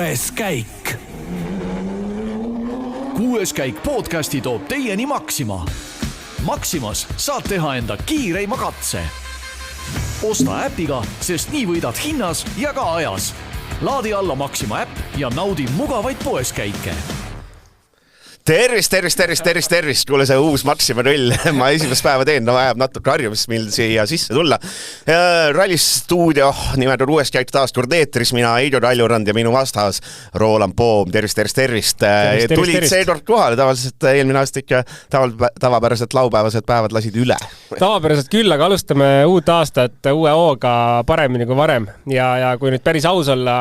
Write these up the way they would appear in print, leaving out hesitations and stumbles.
Kuues käik. Kuues käik podcasti toob teieni Maxima. Maximas saad teha enda kiireima katse. Osta äpiga, sest nii võidad hinnas ja ka ajas. Laadi alla Maxima äpp ja naudi mugavaid poeskäike. Tervist, kuule see uus Maxima rull. Ma esimest päeva teen, vajab natuke harjumist meil siia sisse tulla. Rallistuudio nimed on Uues käik taas kord eetris, mina Heido Taljurand ja minu vastas Roland Poom. Tervist. Tulid seekord kohale, tavaliselt eelmine aasta ikka tavapäraselt laupäevased päevad lasid üle. Tavapäraselt küll, aga alustame uut aastat uue hooga paremini kui varem. Ja kui nüüd päris aus olla,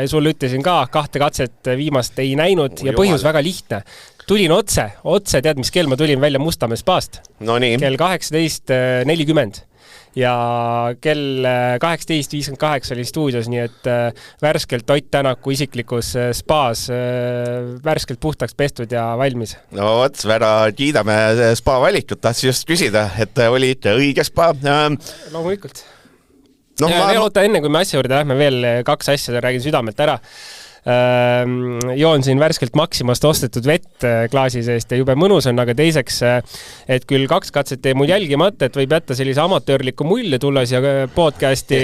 sul ütlesin ka, 2 katset viimast ei näinud ja põhjus väga lihtne. Tulin otse, tead mis kell ma tulin välja Mustamäe spaast? No nii. Kell 18.40 ja kell 18.58 oli stuudios, nii et värskelt Ott Tänaku isiklikus spaas, värskelt puhtaks pestud ja valmis. No võt, väga kiidame spa valikut, tahtsin just küsida, et oli ikka õige spa. Loomulikult. Oota, enne kui me asja juurde lähme veel 2 asja, räägin südamelt ära. Joon siin värskelt Maximast ostetud vett klaasi seest ja jube mõnus on, aga teiseks, et küll 2 katset teeb mul jälgimata, et võib jätta sellise amatöörliku mulje tulla siia podcasti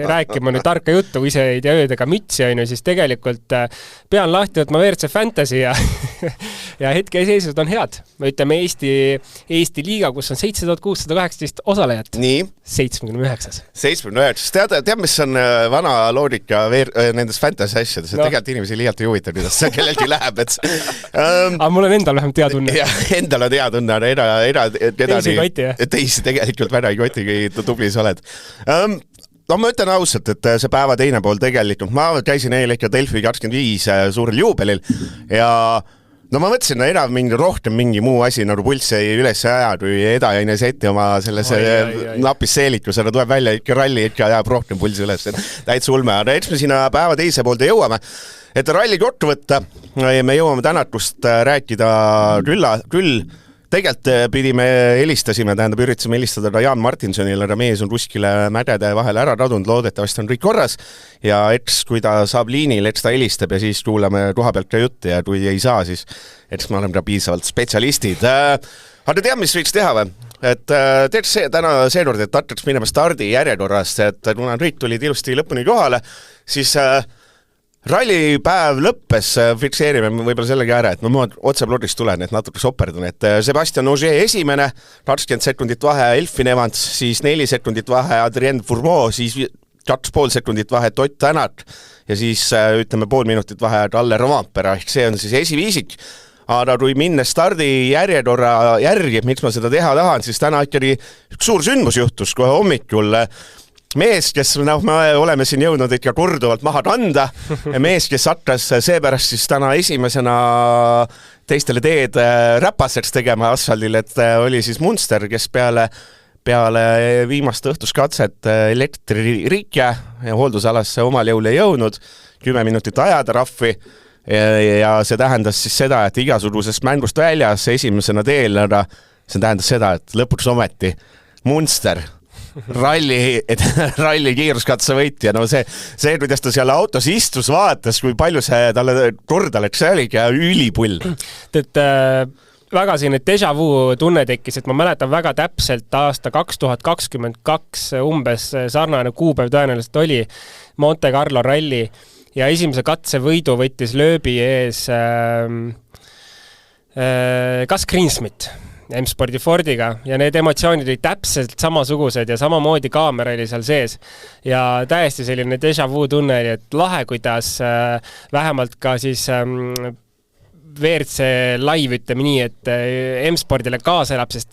rääkima nüüd tarka juttu, kui ise ei tea öödega mütsi on, siis tegelikult pean lahti võtma WRC Fantasy ja hetke seisud on head. Me ütleme Eesti liiga, kus on 7618 osalejat. Nii? 79. 79. Tead, mis on vana loogika nendes fantasy asjades, et tegelikult inimesi liialt ei huvita, kuidas see kellelgi läheb. Aga mul on endal vähem teadunne. Ja, endal on teadunne, teisi ei koti, jah? Teisi tegelikult väga ei koti, kui tublis oled. No ma ütlen ausalt, et see päeva teine pool tegelikult, ma käisin eile ikka Delfi 25 suurel juubelil ja no ma mõtlesin, rohkem mingi muu asi, nagu pulss ei üles aja, kui edajaine seti oma selles napis seelikus, aga tuleb välja ikka ralli, ikka jääb rohkem pulsi üles. Täitsa ulme, aga eks me sinna päeva teise poolde jõuame. Et ralli kokku võtta, me jõuame tänakust rääkida küll. Tegelikult pidime üritasime helistada Jaan Martinsonile, aga mees on kuskile mädede vahele ära radunud, loodetavasti on kõik korras ja eks kui ta saab liinil, eks ta helistab ja siis kuulame koha pealt ka jutti ja kui ei saa, siis eks me oleme ka piisavalt spetsialistid. Aga tead, mis võiks teha või? Et teeks täna seekord, et hakkaks minema stardi järjekorrast, et kuna kõik tulid ilusti lõpuni kohale, siis rallipäev lõppes, fikseerime võib-olla sellegi ära, et ma otse blogist tulen, et natuke soperdun, et Sebastian Ogier esimene, 20 sekundit vahe Elfin Evans, siis 4 sekundit vahe Adrien Fourmeau, siis 2,5 sekundit vahe Ott Tänak ja siis ütleme 0,5 minutit vahe Kalle Rovampere, ehk see on siis esiviisik. Aga kui minna stardi järjekorra järgi, miks ma seda teha tahan, siis täna ikkagi üks suur sündmus juhtus kohe hommikul. Mees, kes me oleme siin jõudnud ikka korduvalt maha kanda, mees, kes hakkas seepärast siis täna esimesena teistele teed räpaseks tegema asfaldil, et oli siis Munster, kes peale viimast õhtuskatset elektririike ja hooldusalasse omal jõule jõudnud, 10 minutit ajada raffi ja see tähendas siis seda, et igasugusest mängust väljas esimesena teel, aga see tähendas seda, et lõpuks ometi Munster ralli kiiruskatse võitja, no see, kuidas ta seal autos istus, vaatas, kui palju see talle korda läks, see oli ülipull. Et väga selline déjà vu tunne tekkis, et ma mäletan väga täpselt aasta 2022 umbes sarnane kuupäev tõenäoliselt oli Monte Carlo ralli ja esimese katse võidu võttis lööbi ees Gus Greensmith M-spordi Fordiga ja need emotsioonid olid täpselt samasugused ja samamoodi kaamera oli seal sees ja täiesti selline déjà vu tunne oli, et lahe, kuidas vähemalt ka siis WRC live ütleme nii, et M-spordile kaasa elab, sest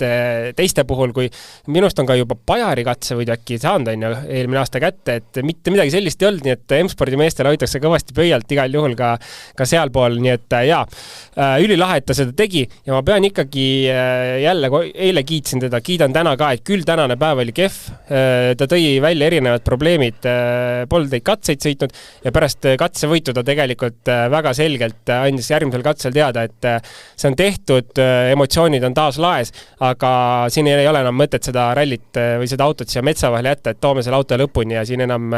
teiste puhul, kui minust on ka juba Pajari katse võid äkki saanud eelmine aasta kätte, et mitte midagi sellist ei olnud, nii et M-spordi meestele hoitakse kõvasti pöialt igal juhul ka sealpool, nii et ülilahe, et ta seda tegi ja ma pean ikkagi jälle, eile kiitsin teda, kiidan täna ka, et küll tänane päev oli kehv, ta tõi välja erinevad probleemid, polnud neid katseid sõitnud ja pärast katsevõitu ta tegelikult väga selgelt andis järgmisel katsel teada, et see on tehtud, emotsioonid on taas laes, aga siin ei ole enam mõtet seda rallit või seda autot siia metsa vahele jätta, et toome selle auto lõpuni ja siin enam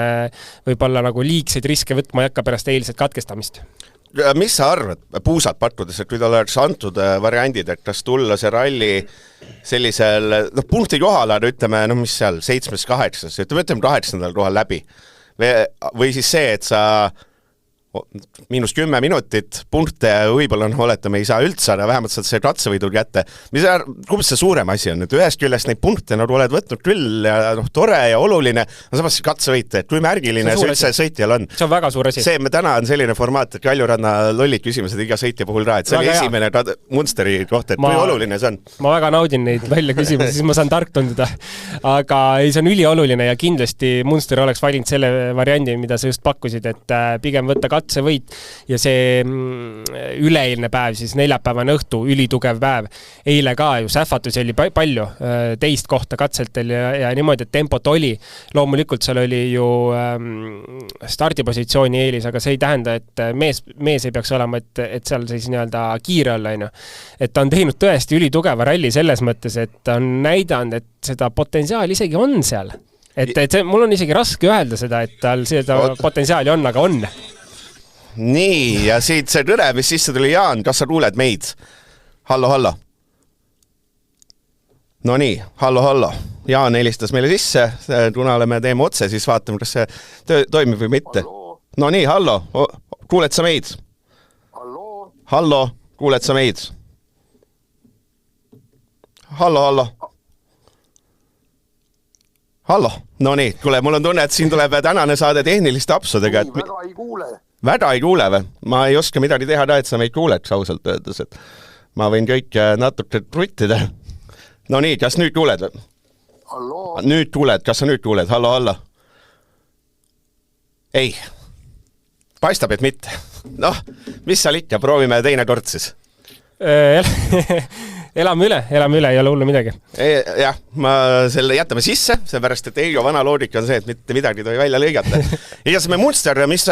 võib-olla nagu liigseid riske võtma ei hakka pärast eilset katkestamist. Mis sa arvad, puusad pattudes, et kui tal oleks antud variandid, et kas tulla see ralli sellisel, punkti kohal on, ütleme, mis seal, 7-8, ütleme 8. kohal läbi. Või siis see, et sa -10 minutit, punkte võib-olla oletame ei saa üldse, aga vähemalt saad see katsevõidul kätte. Kumb see suurem asi on, et ühest küljest neid punkte nagu oled võtnud küll ja tore ja oluline, aga samas see katsevõit, et kui märgiline see üldse sõitjal on. See on väga suur asi. See, me täna on selline formaat, et Kaljuranna lollid küsimused iga sõitja puhul ka, et see oli esimene Munsteri koht, et kui oluline see on. Ma väga naudin neid välja küsimusi, siis ma saan tark tunduda. Aga ei, see on ülioluline ja kindlasti Munster oleks valinud selle variandi, mida sa just pakkusid, et pigem võtta katsevõit ja see üleeilne päev, siis neljapäevane õhtu, ülitugev päev. Eile ka ju sähvatusi oli palju, teist kohta katseltel ja niimoodi, et tempot oli. Loomulikult seal oli ju stardipositsiooni eelis, aga see ei tähenda, et mees ei peaks olema, et seal siis nii-öelda kiire olla. Et ta on teinud tõesti ülitugeva ralli selles mõttes, et ta on näidanud, et seda potentsiaali isegi on seal. Et see, mul on isegi raske öelda seda, et tal seda potentsiaali on, aga on. Nii, ja siit see kõne, mis sisse tuli Jaan, kas sa kuuled meid? Hallo. No nii, hallo. Jaan helistas meile sisse, kuna teeme otse, siis vaatame, kas see toimib või mitte. No nii, hallo, kuuled sa meid? Hallo, kuuled sa meid? Hallo. No nii, kuule, mul on tunne, et siin tuleb tänane saade tehniliste apsudega. Väga ei kuule või? Ma ei oska midagi teha ka, et sa meid kuuleks ausalt öeldes, et ma võin kõik natuke truttida. No nii, kas nüüd kuuled või? Nüüd kuuled, kas sa nüüd kuuled? Hallo. Ei, paistab, et mitte. Noh, mis seal ikka, proovime teine kord siis. Elame üle, ei ole hullu midagi. Jah, ma selle jätame sisse, seepärast, et Eigo vana loodika on see, et mitte midagi tohi välja lõigata. Ja see me Munster, mis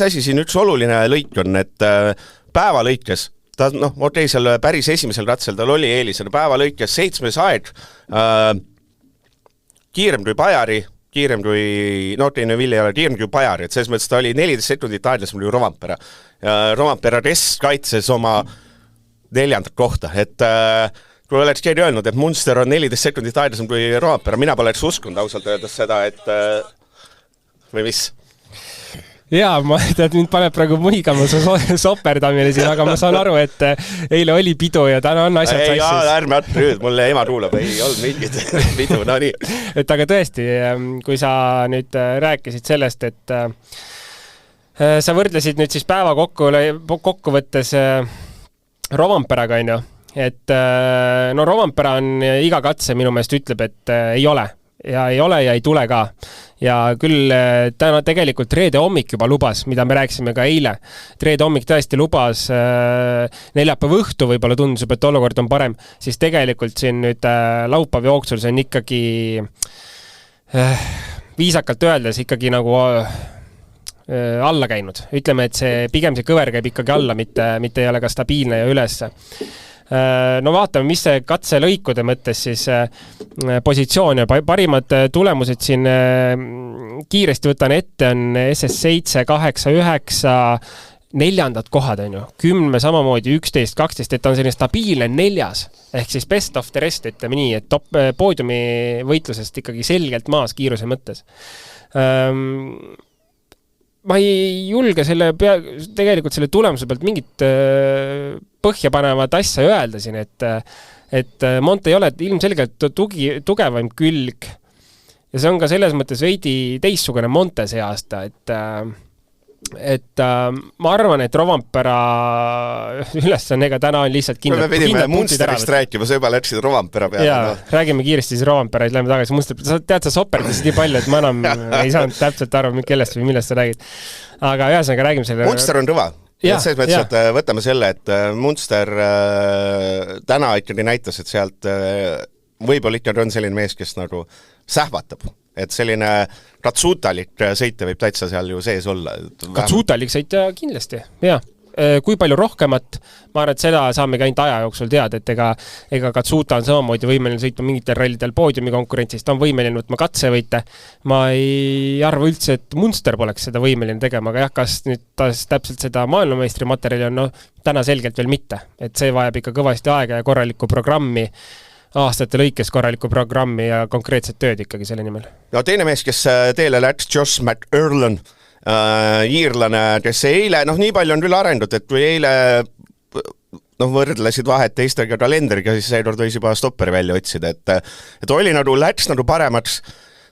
asi siin üks oluline lõik on, et päeva lõikes, seal päris esimesel ratsel tal oli eelis, päeva lõikes 7. aeg, kiirem kui Pajari, kiirem kui Pajari, et selles mõttes ta oli 14 sekundit aeglasem kui Rovampera. Rovampera rest kaitses oma 4. kohta, et kui oleks keegi öelnud, et Munster on 14 sekundit aeglasem kui Rovampera, mina poleks uskunud ausalt öeldes seda, et või mis? Jaa, mind paneb praegu muigama soperdamine siin, aga ma saan aru, et eile oli pidu ja täna on asjad sassis. Ei, ärme nüüd, mulle ema kuulab, ei olnud mingid pidu, no nii. Et aga tõesti, kui sa nüüd rääkisid sellest, et sa võrdlesid nüüd siis päeva kokkuvõttes Rovamperaga, on ju, et Rovampera on iga katse minu meelest ütleb, et ei ole ja ei tule ka. Ja küll täna tegelikult reede hommik juba lubas, mida me rääkisime ka eile. Reede hommik tõesti lubas neljapäeva õhtu, võib-olla tundus, et olukord on parem, siis tegelikult siin nüüd laupäeva jooksul see on ikkagi viisakalt öeldes ikkagi nagu alla käinud. Ütleme, et pigem see kõver käib ikkagi alla, mitte ei ole ka stabiilne ja ülesse. No vaatame, mis see katselõikude mõttes siis positsioon ja parimad tulemused siin kiiresti võtan ette on SS7, 8, 9, 4. kohad on ju, 10 samamoodi, 11, 12, et on selline stabiilne 4. ehk siis best of the rest, ütleme nii, et poodiumi võitlusest ikkagi selgelt maas kiiruse mõttes. Ma ei julge tegelikult selle tulemuse pealt mingit põhjapanevat asja öelda siin, et Monte ei ole ilmselgelt tugevam külg ja see on ka selles mõttes veidi teistsugune Monte see aasta, et ma arvan, et Rovampera ülesannega täna on lihtsalt kindlad. Me pidime Munsterist rääkima, sa juba läksid Rovampera peale. Jaa, räägime kiiresti siis Rovampera, et lähme tagasi Munster. Sa tead, sa soperdasid nii palju, et ma enam ei saanud täpselt aru, kellest või millest sa räägid. Aga ühesõnaga räägime selle... Munster on kõva. Selles mõttes, et võtame selle, et Munster täna ikkagi näitas, et sealt võib-olla ikka on selline mees, kes nagu sähvatab. Et selline katsutalik sõitja võib täitsa seal ju sees olla. Katsutalik sõitja kindlasti, jah. kui palju rohkemat, ma arvan, et seda saamegi ainult aja jooksul teada, et ega Katsuta on samamoodi võimeline sõitma mingitel rallidel poodiumi konkurentsis, ta on võimeline võtma katsevõite. Ma ei arva üldse, et Munster poleks seda võimeline tegema, aga jah, kas nüüd ta täpselt seda maailmameistri materjali on, täna selgelt veel mitte. Et see vajab ikka kõvasti aega ja korralikku programmi, aastate lõikes korralikku programmi ja konkreetset tööd ikkagi selle nimel. No teine mees, kes teele läks, Josh McErlan, iirlane, kes eile, nii palju on küll arendud, et kui eile võrdlesid vahet teistega kalendriga, siis seekord võis juba stopperi välja otsida, et oli läks paremaks,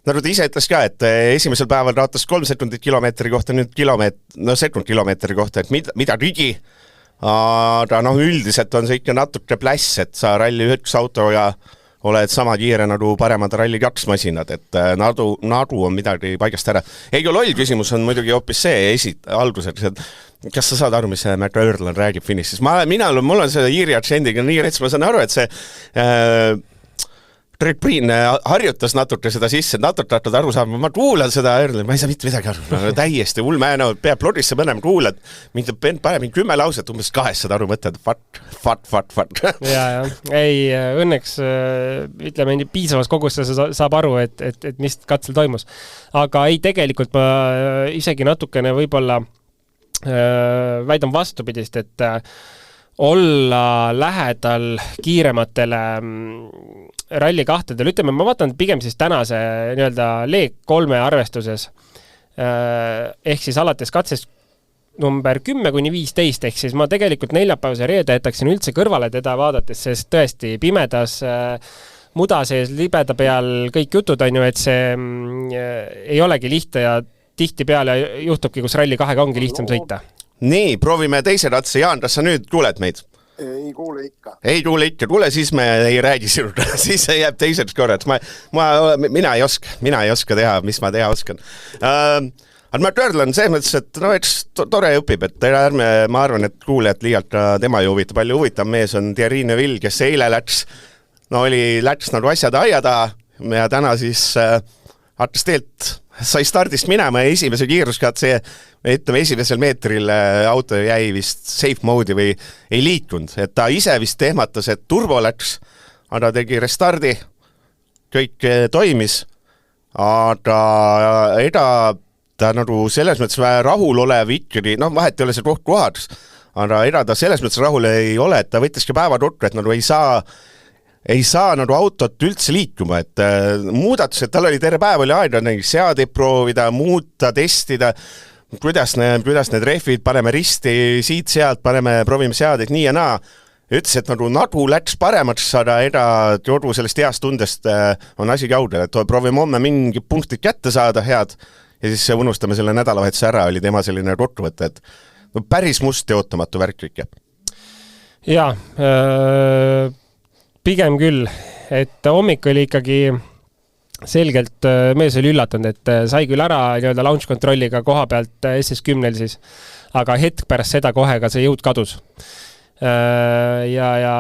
nagu ta ise ütles ka, et esimesel päeval raatas 3 sekundit kilomeetri kohta, nüüd sekund kilomeetri kohta, et mida rigi, aga üldiselt on see ikka natuke pläss, et sa ralli 1 auto ja oled sama kiire nagu paremad ralli 2 masinad, et nadu on midagi paigast ära. Eigo loll küsimus on muidugi hoopis see alguseks, et kas sa saad aru, mis see McErlan räägib finišis? Mul on see Iiri aktsendiga nii rets, ma saan aru, et see Greg Breen harjutas natuke seda sisse, natuke aru saama, ma kuulan seda Erlen, ma ei saa mitte midagi aru, täiesti hull määnau, peab plodisse mõnem kuulad, mind paneb 10 lauset, umbes 200 aru mõtled, fat. Ja, ei, õnneks ütleme, piisavas kogustes saab aru, et mis katsel toimus. Aga ei, tegelikult ma isegi natukene võib-olla väidan vastupidist, et olla lähedal kiirematele ralli 2-del, ütleme, ma vaatan pigem siis tänase nii-öelda leek 3 arvestuses, ehk siis alates katsest number 10-15, ehk siis ma tegelikult neljapäevase reede jätaksin üldse kõrvale teda vaadates, sest tõesti pimedas muda sees libeda peal kõik jutud on ju, et see ei olegi lihtne ja tihti peale juhtubki, kus ralli 2-ga ongi lihtsam sõita. Nii, proovime teise ratse. Jaan, kas sa nüüd kuuled meid? Ei kuule ikka. Ei kuule ikka. Kuule, siis me ei räägi sinuga. Siis see jääb teiseks korraks. Mina ei oska teha, mis ma teha oskan. Aga McErlan selles mõttes, et eks tore õpib, et ma arvan, et kuulejad liialt ka tema ju huvita. Palju huvitav mees on Thierry Neuville, kes eile läks nagu asjad aiada ja täna siis hakkas teelt sai stardist minema ja esimese kiiruskatse, ütleme esimesel meetril auto jäi vist safe mode'i või ei liikunud, et ta ise vist tehmatas, et turbo läks, aga tegi restardi, kõik toimis, aga ta nagu selles mõttes rahul olev ikkagi, vahet ei ole see kohad, aga ta selles mõttes rahul ei ole, et ta võttiski päeva kokku, et nagu ei saa nagu autot üldse liikuma, et muudatused, tal oli terve päev oli aega seadeid proovida, muuta, testida, kuidas need rehvid, paneme risti siit-sealt, proovime seadeid nii ja naa. Ütles, et nagu läks paremaks, aga kogu sellest heast tundest on asi kaugel, et proovime homme mingi punktid kätte saada head ja siis unustame selle nädalavahetuse ära, oli tema selline kokkuvõte, et päris must ja ootamatu värk ikka. Jaa, pigem küll, et hommik oli ikkagi selgelt, mees oli üllatanud, et sai küll ära nii-öelda launch kontrolliga koha pealt SS10 siis, aga hetk pärast seda kohe ka see jõud kadus. Ja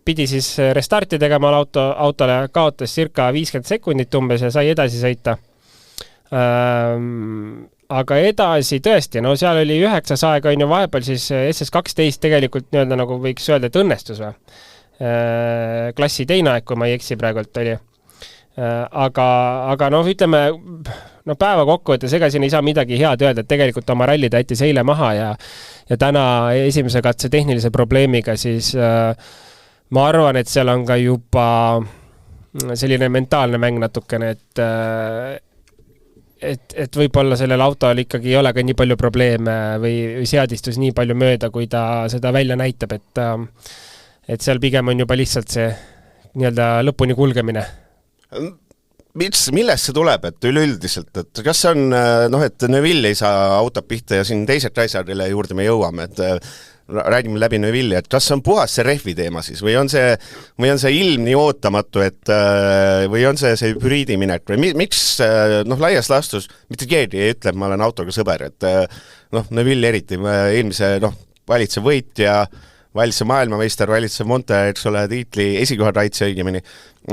pidi siis restarti tegema autole, kaotas circa 50 sekundit umbes ja sai edasi sõita. Aga edasi tõesti, seal oli 9 aega on ju vahepeal siis SS12 tegelikult nii-öelda nagu võiks öelda, et õnnestus või? Klassi teine aeg, kui ma ei eksi praegult oli. Aga ütleme, päeva kokkuvõttes, ega siin ei saa midagi head öelda, et tegelikult oma ralli ta jättis eile maha ja täna esimese katse tehnilise probleemiga siis ma arvan, et seal on ka juba selline mentaalne mäng natukene, et võib-olla sellel autol ikkagi ei ole ka nii palju probleeme või seadistus nii palju mööda, kui ta seda välja näitab, et seal pigem on juba lihtsalt see nii-öelda lõpuni kulgemine. Millest see tuleb, et üleüldiselt, et kas see on, et Neuville ei saa autot pihta ja siin teised asjadele juurde me jõuame, et räägime läbi Neuville, et kas see on puhas see rehvi teema siis või on see ilm nii ootamatu, või on see hübriidi minek või miks laias laastus, mitte keegi ei ütle, et ma olen autoga sõber, et Neuville eriti eelmise valitsev võit ja valitsev maailmameister, valitsev Monte, eks ole, tiitli esikohad raitsi õigemini.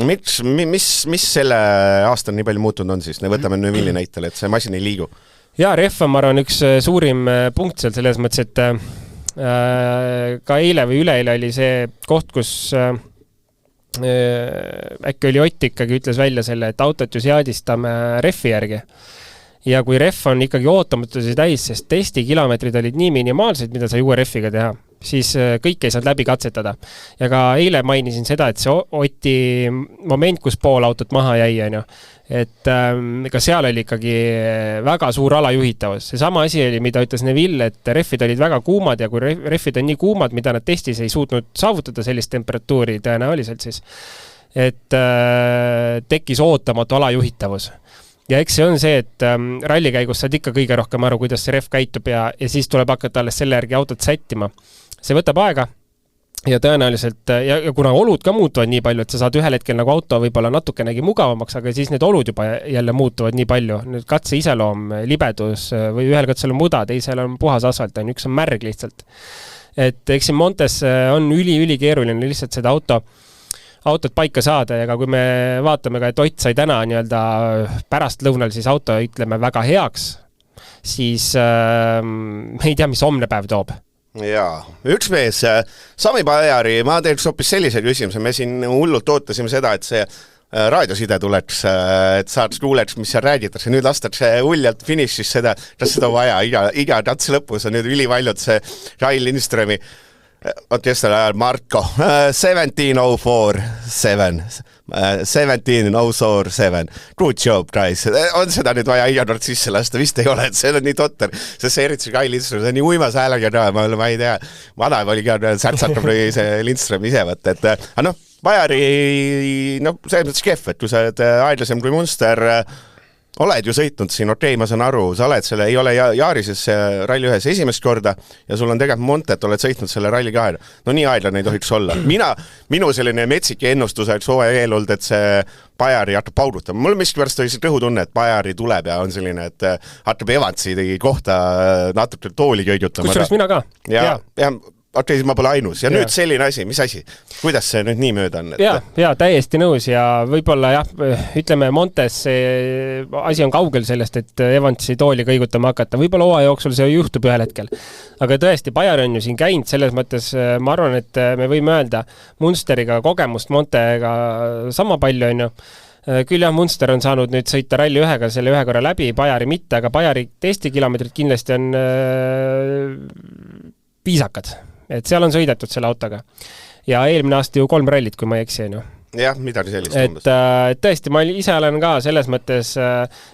Mis selle aastal nii palju muutunud on siis? Ne võtame Neuville näitel, et see masin ei liigu. Jaa, rehv on, ma arvan, üks suurim punkt seal selles mõttes, et Ka eile või üleeile oli see koht, kus äkki oli Ott ikkagi ütles välja selle, et autot ju seadistame refi järgi. Ja kui ref on ikkagi ootamatusi täis, sest testikilomeetrid olid nii minimaalsed, mida sai uue refiga teha, siis kõik ei saanud läbi katsetada. Ja ka eile mainisin seda, et see Oti moment, kus pool autot maha jäi, et ka seal oli ikkagi väga suur alajuhitavus. See sama asi oli, mida ütles Neville, et refid olid väga kuumad ja kui refid on nii kuumad, mida nad testis ei suutnud saavutada sellist temperatuuri tõenäoliselt siis, et tekkis ootamatu alajuhitavus. Ja eks see on see, et ralli käigus saad ikka kõige rohkem aru, kuidas see ref käitub ja siis tuleb hakata alles selle järgi autot sättima. See võtab aega ja tõenäoliselt, ja kuna olud ka muutuvad nii palju, et sa saad ühel hetkel nagu auto võib-olla natukenegi mugavamaks, aga siis need olud juba jälle muutuvad nii palju. Nüüd katse iseloom, libedus või ühel katsel on muda, teisel on puhas asfalt, üks on märg lihtsalt. Et eks siin Montes on üli keeruline lihtsalt seda autot paika saada ja kui me vaatame ka, et Ott sai täna nii-öelda pärast lõunal siis auto, ütleme, väga heaks, siis me ei tea, mis homne päev toob. Jaa, üks mees, Sami Pajari, ma teeks hoopis sellise küsimuse, me siin hullult ootasime seda, et see raadioside tuleks, et saaks kuuleks, mis seal räägitakse, nüüd lastakse uljalt finišis seda, kas seda vaja, iga katse lõpus on nüüd ülivaljud see Rail Lindströmi, kes tal ajal Marko, 17.04.7, good job guys, on seda nüüd vaja iga kord sisse lasta, vist ei ole, et see on nii totter, sest see eriti Rail Lindström, see on nii uimas häälega ka, ma ei tea, vanav oli ka särtsatab või see Lindström ise võtta, et noh, Bajari, selles mõttes kehv, et kui sa oled aeglasem kui Munster, oled ju sõitnud siin, okei, ma saan aru, sa oled selle, ei ole Jaarises ralli ühes esimest korda ja sul on tegelikult Montet, oled sõitnud selle ralli 2. No nii aeglane ei tohiks olla. Minu selline metsik ennustus oleks hooaja eel olnud, et see Bajari hakkab paugutama. Mul miskipärast oli see kõhutunne, et Bajari tuleb ja on selline, et hakkab Evansi kohta natuke tooli kõigutama. Kusjuures mina ka. Ja okei, ma pole ainus. Ja nüüd selline asi, mis asi? Kuidas see nüüd nii mööda on? Ja, täiesti nõus ja võib-olla ütleme Montes see asi on kaugel sellest, et Evansi tooli kõigutama hakata. Võib-olla hooaja jooksul see juhtub ühel hetkel. Aga tõesti, Bajari on ju siin käinud, selles mõttes ma arvan, et me võime öelda Munsteriga kogemust Montega sama palju on ju. Küll jah, Munster on saanud nüüd sõita ralli ühega selle ühe korra läbi, Bajari mitte, aga Bajari testikilomeetrid kindlasti on piisakad. Et seal on sõidetud selle autoga. Ja eelmine aasta ju 3 rallit, kui ma ei eksi, on ju. Jah, midagi sellist umbes. Et tõesti, ma ise olen ka selles mõttes,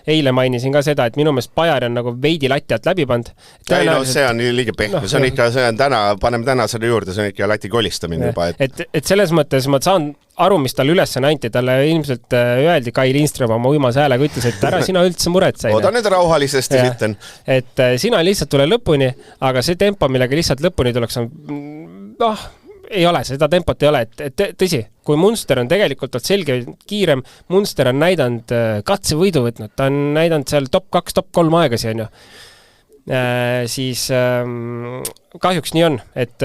eile mainisin ka seda, et minu meelest Bajari on nagu veidi lati alt läbi pand. Ei, no see on liiga pehme, see on ikka, paneme täna selle juurde, see on ikka lati kolistamine juba. Et selles mõttes ma saan aru, mis talle üles anti, talle ilmselt öeldi Kai Lindström oma uimas häälega ütles, et ära sina üldse muret sai. Oda nüüd rauhalisesti sitten. Et sina lihtsalt tule lõpuni, aga see tempo, millega lihtsalt lõpuni tuleks on, ei ole, seda tempot ei ole, et tõsi, kui Munster on tegelikult selge kiirem, Munster on näidanud katsevõidu võtnud, ta on näidanud seal top 2, top 3 aegasi, on ju. Siis kahjuks nii on, et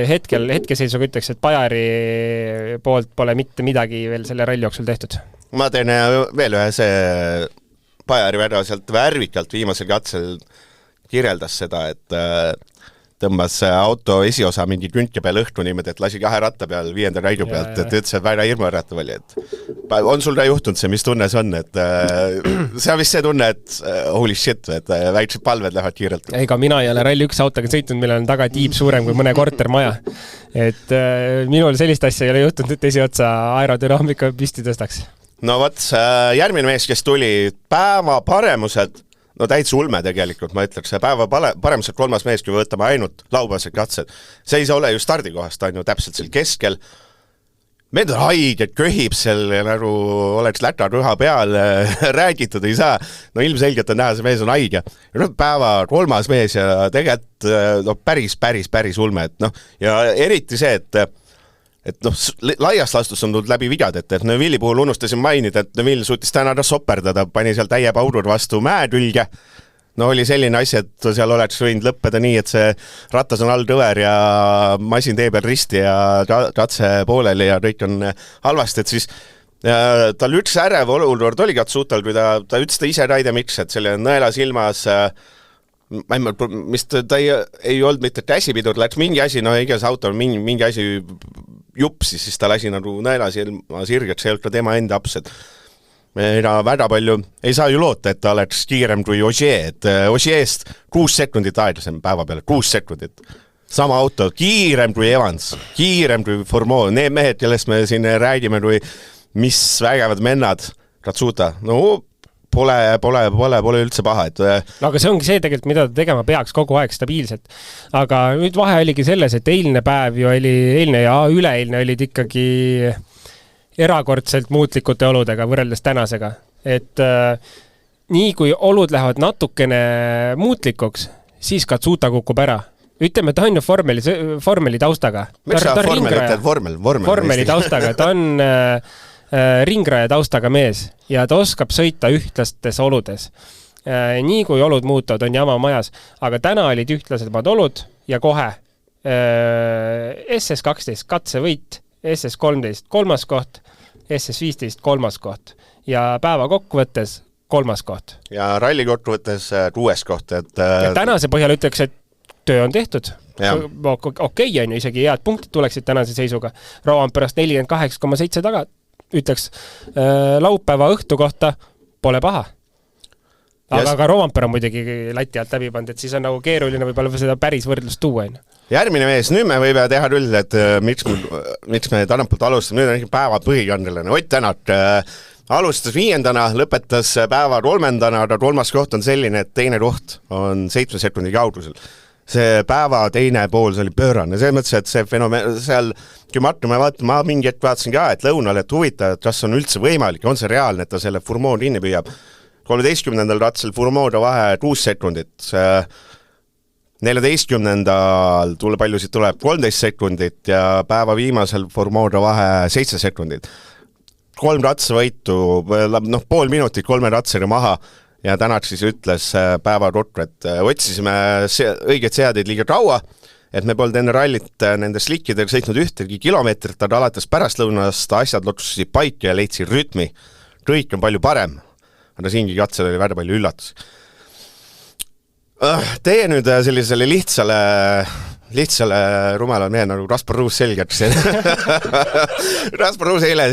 hetkeseisuga ütleks, et Bajari poolt pole mitte midagi veel selle ralli jooksul tehtud. Ma teen veel ühe see Bajari väga sealt värvikalt viimasel katsel kirjeldas seda, et tõmbas auto esiosa mingi künke peal õhtu niimoodi, et lasi 2 ratta peal 5. raidu pealt, et ütles, et väga hirmuäratav oli, et on sul ka juhtunud see, mis tunne see on, et see on vist see tunne, et holy shit, et väiksed palved lähevad kiirelt. Ega mina ei ole ralli 1 autoga sõitnud, millel on taga tiib suurem kui mõne kortermaja. Et minul sellist asja ei ole juhtunud, et esiotsa aerodünaamika püsti tõstaks. No võt, järgmine mees, kes tuli päeva paremuselt, no täitsa ulme tegelikult, ma ütleks, päeva paremuselt 3. mees, kui võtame ainult laupäevased katsed. See ei saa ole ju stardikohast, on ju täpselt seal keskel. Meid on haiged, köhib seal, nagu oleks läka rüha peal, räägitud ei saa. No ilmselgelt on näha, see mees on haige. Ja päeva 3. mees ja tegelikult päris ulme. Ja eriti see, et laiast lastus on tulnud läbi vigad, et Neville'i puhul unustasin mainida, et Neville suutis täna soperdada, pani seal täie paurur vastu mäe külge. No oli selline asi, et seal oleks võinud lõppeda nii, et see ratas on all kõver ja masin tee peal risti ja katse pooleli ja kõik on halvasti, et siis tal üks ärev olukord oli katsuutal, kui ta ütles ta ise Raide miks, et selle nõelas ilmas mis ta ei olnud mitte käsipidur, läks mingi asi, no igas auto mingi asi jupsis, siis ta lasi nagu näelas sirgeks, see ei olnud ka tema enda aps, et väga palju ei saa ju loota, et ta oleks kiirem kui Ogier, et Ogier'st 6 sekundit aeglasem päeva peale, 6 sekundit. Sama auto, kiirem kui Evans, kiirem kui Fourmeau, need mehed, kellest me siin räägime, kui mis vägevad mennad, Katsuta, no pole üldse paha, et no aga see ongi see tegelikult, mida ta tegema peaks kogu aeg stabiilselt. Aga nüüd vahe oligi selles, et eilne päev ju oli, eilne ja üleeilne olid ikkagi erakordselt muutlikute oludega võrreldes tänasega. Et nii kui olud lähevad natukene muutlikuks, siis Katsuta kukub ära. Ütleme, ta on ju vormeli taustaga. Miks sa vormel ütled? Vormeli taustaga. Ta on ringraja taustaga mees ja ta oskab sõita ühtlastes oludes. Nii kui olud muutuvad, on jama majas. Aga täna olid ühtlasemad olud ja kohe SS12 katsevõit, SS13 kolmas koht, SS15 kolmas koht ja päeva kokkuvõttes kolmas koht. Ja ralli kokkuvõttes 6 koht. Ja tänase põhjal ütleks, et töö on tehtud. Okei on ju, isegi head punktid tuleksid tänase seisuga. Rovanperast 48,7 taga, ütleks laupäeva õhtu kohta pole paha. Aga ka Rovanper on muidugi lati alt läbi pand, et siis on nagu keeruline võib-olla seda päris võrdlust tuua. Järgmine mees, nüüd me võime teha küll, et miks me Tanampult alustame, nüüd on päeva põhikandelane. Ott Tänak alustas 5. lõpetas päeva 3. aga 3. koht on selline, et teine koht on 7 sekundi kaugusel. See päeva teine pool, see oli pöörane. See mõttes, et see fenomen, seal, kui ma mingi hetk vaatasin ka, et lõunal, et huvitav, et kas on üldse võimalik, on see reaalne, et ta selle Fourmeau kinni püüab. 13. ratsel Fourmeau'da vahe 6 sekundit. 14. palju siit tuleb 13 sekundit ja päeva viimasel Fourmeau'da vahe 7 sekundit. 3 ratsavõitu, pool minutit 3 ratsaga maha. Ja Tänak siis ütles päeva kokku, et otsisime õiget seadeid liiga kaua, et me polnud enne rallit nende slikkidega sõitnud ühtegi kilomeetrit, aga alates pärastlõunast asjad loksusid paika ja leidsid rütmi. Kõik on palju parem, aga siingi katsel oli väga palju üllatus. Teie nüüd sellisele lihtsale rumalal mehel nagu Kaspar Ruus selgeks. Kaspar Ruus eile,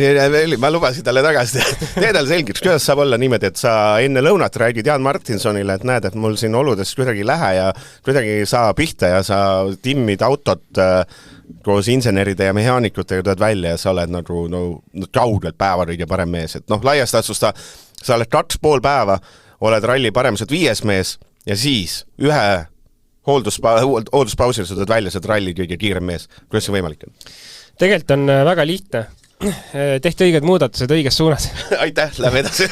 ma lubasin talle tagasi. Tee tal selgeks, kuidas saab olla niimoodi, et sa enne lõunat räägid Jaan Martinsonile, et näed, et mul siin oludest kuidagi lähe ja kuidagi saa pihta ja sa timmid autot koos inseneride ja mehaanikutega tööd välja ja sa oled nagu kaugelt päeva kõige parem mees. Et laiast asust sa oled 2,5 päeva, oled ralli paremused 5. mees ja siis ühe hoolduspausil sa tuled välja, sa oled ralli kõige kiirem mees. Kuidas see võimalik on? Tegelikult on väga lihtne. Tehti õiged muudatused õiges suunas. Aitäh, lähme edasi.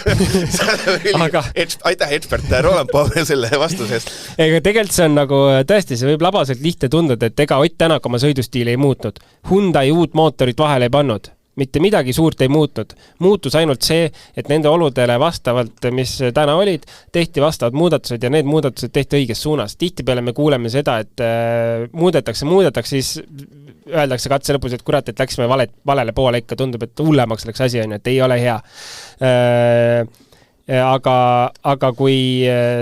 Aitäh, ekspert Roland Poome selle vastuses. Ega tegelikult see on nagu, tõesti, see võib labaselt lihtne tunduda, et ega Ott Tänak oma sõidustiili ei muutnud. Hyundai uut mootorit vahele ei pannud. Mitte midagi suurt ei muutnud. Muutus ainult see, et nende oludele vastavalt, mis täna olid, tehti vastavad muudatused ja need muudatused tehti õiges suunas. Tihtipeale me kuuleme seda, et muudetakse, siis öeldakse katse lõpus, et kurat, et läksime valele poole ikka, tundub, et hullemaks läks asi, et ei ole hea. Aga kui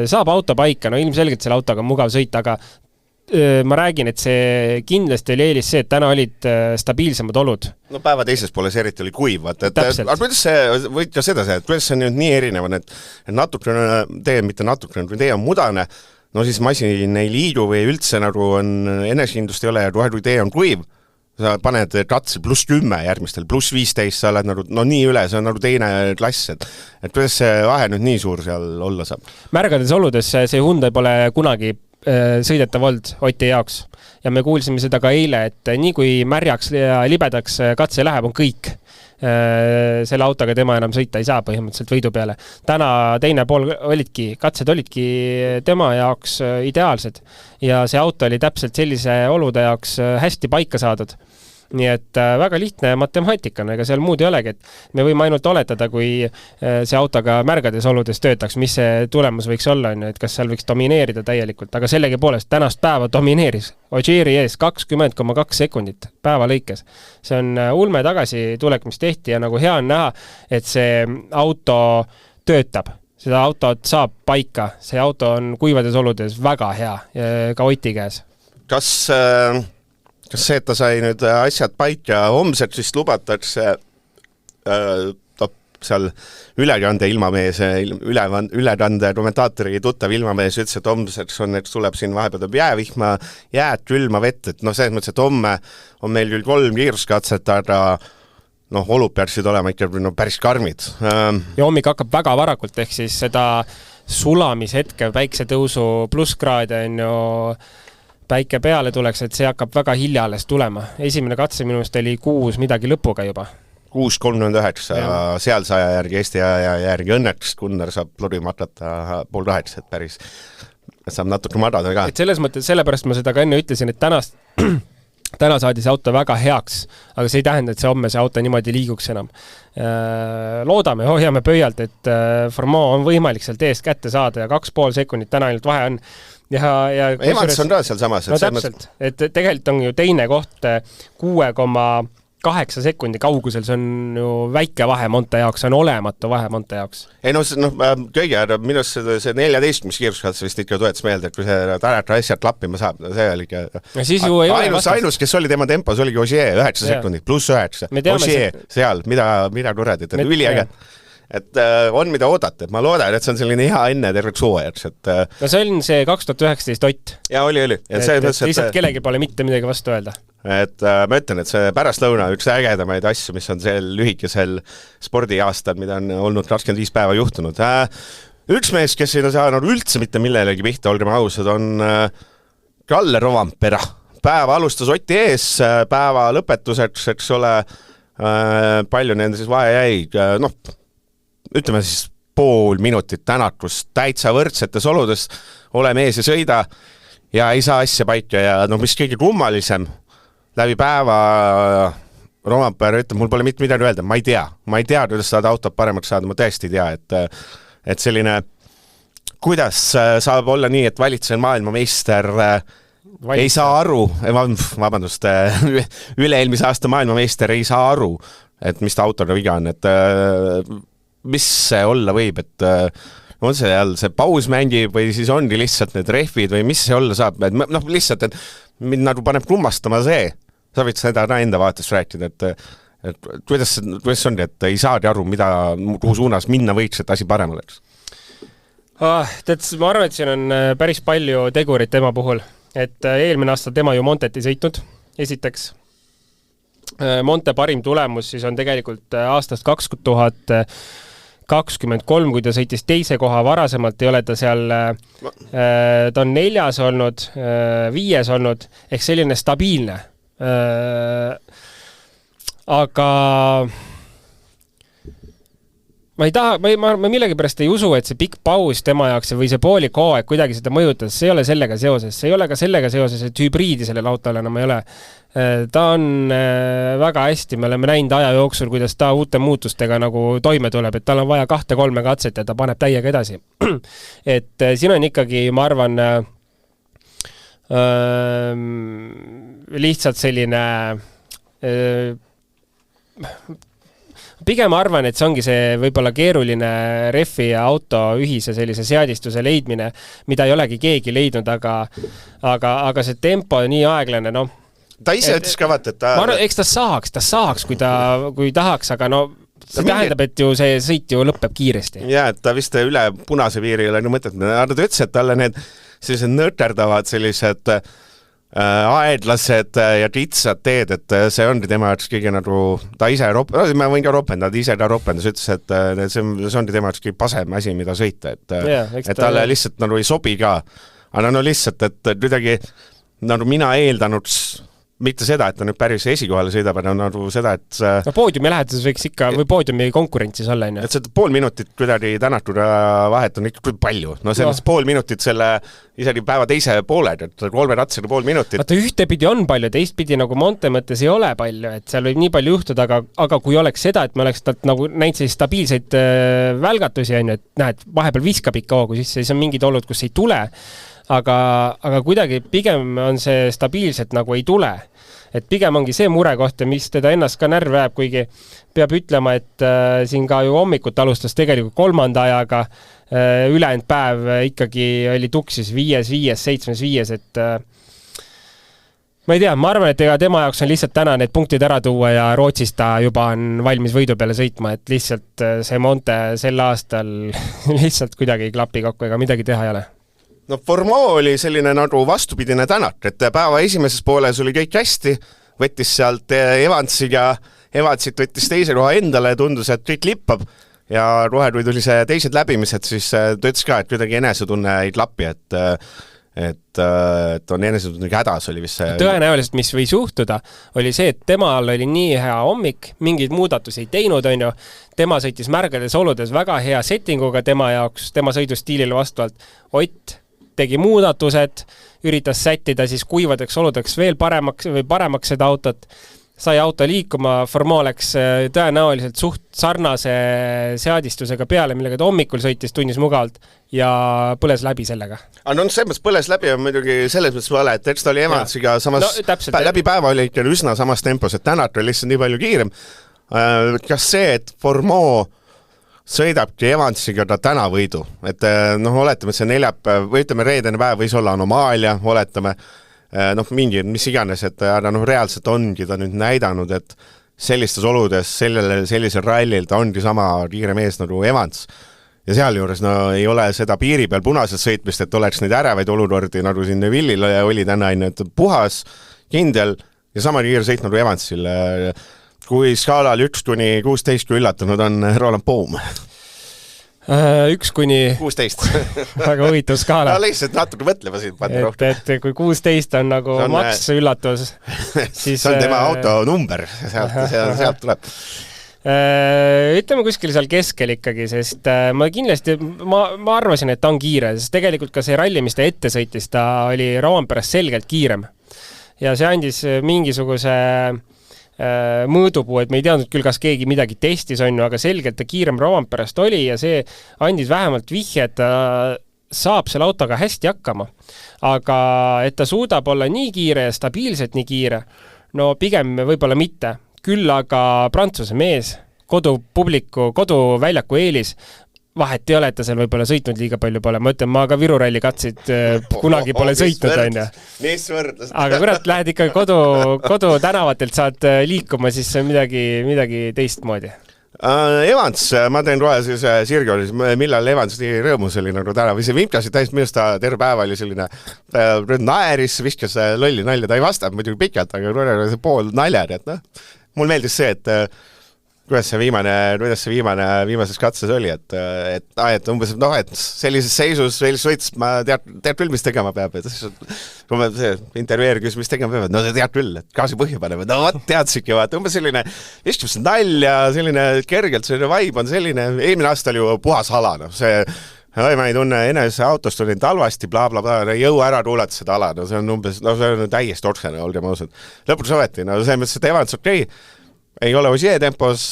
saab auto paika, no ilmselgelt selle autoga on mugav sõita, aga ma räägin, et see kindlasti oli eelis see, et täna olid stabiilsemad olud. No päeva teises poole see eriti oli kuiv. Aga kuidas see, võid ka seda see, et kuidas see nüüd nii erinev, et natukene, mitte natukene, kui tee on mudane, no siis masin ei liidu või üldse nagu on enesekindlust ei ole ja kui tee on kuiv, sa paned katse +10 järgmistel, +15, sa oled nagu, no nii üle, see on nagu teine klass, et kuidas see vahe nüüd nii suur seal olla saab? Märgades oludes see Hyundai pole kunagi sõidetav olnud Oti jaoks. Ja me kuulsime seda ka eile, et nii kui märjaks ja libedaks katse läheb, on kõik. Selle autoga tema enam sõita ei saa põhimõtteliselt võidu peale. Täna teine pool katsed olidki tema jaoks ideaalsed ja see auto oli täpselt sellise olude jaoks hästi paika saadud. Nii et väga lihtne matemaatika, ega seal muud ei olegi, et me võime ainult oletada, kui see autoga märgades oludes töötaks, mis see tulemus võiks olla, et kas seal võiks domineerida täielikult, aga sellegi poolest tänast päeva domineeris Ogieri ees 20,2 sekundit päeva lõikes. See on ulme tagasi tulek, mis tehti ja nagu hea on näha, et see auto töötab. seda autot saab paika, see auto on kuivades oludes väga hea ka Oti käes. Kas see, et ta sai nüüd asjad paika homset, siis lubatakse seal ülekande ilmamees, ülekande kommentaatori tuttav ilmamees ütles, et homseks et tuleb siin vahepeal jäävihma, jääd, külma vett, et selles mõttes, et homme on meil küll 3 kiiruskatset, aga olud peaksid olema ikka päris karmid. Ja hommik hakkab väga varakult, ehk siis seda sulamishetke päiksetõusu plusskraade on ju päike peale tuleks, et see hakkab väga hilja alles tulema. Esimene katse minu meelest oli 6 midagi lõpuga juba. 6.39 sealse aja järgi, Eesti aja järgi õnneks Gunnar saab plori matlata 7:30, et päris saab natuke madada ka. Et selles mõttes, sellepärast ma seda ka enne ütlesin, et täna saadi see auto väga heaks, aga see ei tähenda, et see homme see auto niimoodi liiguks enam. Loodame, hoiame pöialt, et Formeau on võimalik sealt eest kätte saada ja 2,5 sekundit täna ainult vahe on. Ja Emants on ka seal samas. No täpselt, et tegelikult on ju teine koht 6,8 sekundi kaugusel, see on ju väike vahe Monte jaoks, see on olematu vahe Monte jaoks. Ei kõige minust see 14, mis kiiruskatse vist ikka toetas meelde, et kui see Tarata asjad lappima saab, see oli ikka ainus, kes oli tema tempos, oligi Ogier 9 sekundit, +9. Ogier seal, mida kuradit, et üliäge. Et on mida oodata, et ma loodan, et see on selline hea enne terveks hooajaks. No see on see 2019 Ott. Ja oli. Lihtsalt kellegi pole mitte midagi vastu öelda. Et ma ütlen, et see pärastlõuna üks ägedamaid asju, mis on sel lühikesel spordiaastal, mida on olnud 25 päeva juhtunud. Üks mees, kes ei saanud üldse mitte millelegi pihta, olgem ausad, on Kalle Rovampera. Päeva alustas Oti ees, päeva lõpetuseks, eks ole, palju nende siis vahe jäi, ütleme siis pool minutit tänatust täitsa võrdsetes oludes, ole mees ja sõida ja ei saa asja paika ja mis kõige kummalisem, läbi päeva Rovampere ütleb, mul pole mitte midagi öelda, ma ei tea, kuidas saada autot paremaks saada, ma tõesti ei tea, et selline, kuidas saab olla nii, et valitsev maailmameister ei saa aru, vabandust, üle-eelmise aasta maailmameister ei saa aru, et mis ta autoga viga on, et mis see olla võib, et on see jälle see paus mängib või siis ongi lihtsalt need rehvid või mis see olla saab, et lihtsalt, et mind nagu paneb kummastama see, sa võid seda enda vaatest rääkida, et kuidas ongi, et ei saagi aru, kuhu suunas minna võiks, et asi parem oleks. Ma arvan, et siin on päris palju tegurit tema puhul, et eelmine aasta tema ju Montet ei sõitnud, esiteks. Monte parim tulemus siis on tegelikult aastast 2023, kui ta sõitis teise koha, varasemalt ei ole ta seal, ta on 4. olnud, 5. olnud, ehk selline stabiilne. Aga ma millegi pärast ei usu, et see pikk paus tema jaoks või see poolik hooaeg kuidagi seda mõjutas, see ei ole sellega seoses, see ei ole ka sellega seoses, et hübriidi sellel autol enam ei ole. Ta on väga hästi, me oleme näinud aja jooksul, kuidas ta uute muutustega nagu toime tuleb, et tal on vaja 2-3 katset ja ta paneb täiega edasi. Et siin on ikkagi, ma arvan, lihtsalt selline pigem arvan, et see ongi see võib-olla keeruline refi ja auto ühise sellise seadistuse leidmine, mida ei olegi keegi leidnud, aga see tempo on nii aeglane, Ta ise ütles ka vaata, et ta... Ma arvan, eks ta saaks, kui tahaks, aga see tähendab, et ju see sõit ju lõpeb kiiresti. Ja, et ta vist üle punase piiri ei ole mõtet. Ta ütles, et talle need sellised nõterdavad sellised aedlased ja kitsad teed, et see ongi tema jaoks kõige nagu, ta ise ma võin ka ropendada, ise ka ropendas, ütles, et see ongi tema jaoks kõige pasem asi, mida sõita, et talle lihtsalt nagu ei sobi ka, aga lihtsalt, et kuidagi nagu mina eeldanud mitte seda, et ta nüüd päris esikohale sõidab, aga nagu seda, et poodiumi läheduses võiks ikka, või poodiumi konkurentsis olla, on ju. Et see pool minutit kuidagi tänatud vahet on ikka palju. Selles pool minutit selle isegi päeva teise poole, et 3 ratsega pool minutit. Vaata, ühtepidi on palju, teistpidi nagu Monte mõttes ei ole palju, et seal võib nii palju juhtuda, aga kui oleks seda, et me oleks nagu näinud siis stabiilseid välgatusi, on ju, et näed, vahepeal viskab ikka hoogu sisse, siis on mingid olud, kus ei tule, aga kuidagi pigem on see stabiilselt nagu ei tule. Et pigem ongi see murekoht, mis teda ennast ka närv jääb, kuigi peab ütlema, et siin ka ju hommikut alustas tegelikult 3. ajaga ülejäänud päev ikkagi oli tuksis 5-5, 7-5, et ma ei tea, ma arvan, et ega tema jaoks on lihtsalt täna need punktid ära tuua ja Rootsist ta juba on valmis võidu peale sõitma, et lihtsalt see Monte sel aastal lihtsalt kuidagi ei klapi kokku, ega midagi teha ei ole. No Formeau oli selline nagu vastupidine Tänak, et päeva esimeses pooles oli kõik hästi, võttis sealt Evansit ja Evansit võttis teise koha endale ja tundus, et kõik lippab ja kohe, kui tuli see teised läbimised, siis ta ütles ka, et kuidagi enesetunne ei klapi, et on enesetunniga hädas oli vist see. Tõenäoliselt, mis võis juhtuda, oli see, et temal oli nii hea hommik, mingeid muudatusi ei teinud, on ju. Tema sõitis märgades oludes väga hea settinguga tema jaoks, tema sõidustiilile vastavalt. Ott tegi muudatused, üritas sättida siis kuivadeks oludeks veel paremaks seda autot. Sai auto liikuma, Formeau läks tõenäoliselt suht sarnase seadistusega peale, millega ta hommikul sõitis tunnis mugavalt ja põles läbi sellega. Aga no selles mõttes põles läbi on muidugi selles mõttes vale, et eks ta oli Evansiga samas, läbi päeva oli ikka üsna samas tempos, et Tänak oli lihtsalt nii palju kiirem. Kas see, et Formeau sõidabki Evansiga ta täna võidu, et oletame, et see neljapäev, või ütleme reedene päev võis olla anomaalia, oletame, mingi, mis iganes, et reaalselt ongi ta nüüd näidanud, et sellistes oludes, sellisel rallil ta ongi sama kiire mees nagu Evans. Ja seal juures ei ole seda piiri peal punaselt sõitmist, et oleks neid ärevaid olukordi, nagu siin Nevillil oli täna, et puhas, kindel ja sama kiire sõit nagu Evansil. Kui skaalal 1-16 kui üllatunud on Roland Poom. 1-16 väga huvitav skaala. Lihtsalt natuke mõtlema siin panna rohkem. Et kui 16 on nagu maks üllatus, siis see on tema auto number, sealt tuleb. Ütleme kuskil seal keskel ikkagi, sest ma kindlasti, ma arvasin, et ta on kiire, sest tegelikult ka see ralli, mis ta ette sõitis, ta oli Rovanperes selgelt kiirem. Ja see andis mingisuguse mõõdupuu, et me ei teadnud küll, kas keegi midagi testis on ju, aga selgelt ta kiirem Rovanperest oli ja see andis vähemalt vihje, et ta saab selle autoga hästi hakkama. Aga et ta suudab olla nii kiire ja stabiilselt nii kiire, no pigem võib-olla mitte. Küll aga Prantsuse mees, kodupubliku, koduväljaku eelis, vahet ei ole, et ta seal võib-olla sõitnud liiga palju pole. Ma ütlen, ma ka Viru ralli katsid kunagi pole sõitnud, on ju. Mis võrdlus? Aga kurat, lähed ikka kodu tänavatelt saad liikuma, siis see on midagi teistmoodi. Evans, ma teen kohe siis Sirgi, millal Evans nii rõõmus oli nagu täna, või see vimkasid täiesti minust ta terve päev oli selline naeris, viskas lolli nalja, ta ei vastanud muidugi pikalt, aga see pool naljad, et mul meeldis see, et kuidas see viimases katses oli, et umbes, et sellises seisus veel sõitis, ma tead küll, mis tegema peab, et kui me see intervjueer küsis, mis tegema peab, no tead küll, et gaasi põhja paneme, no teadsidki, vaata, umbes selline istus nalja, selline kergelt, selline vibe on selline, eelmine aasta oli ju puhas ala, ma ei tunne enese autost oli talvasti, ei jõua ära kuulata seda ala, see on umbes, see on täiesti otsene, olgem ausad. Lõpuks võeti, see mõttes, et Evans okei, ei ole Ossier tempos,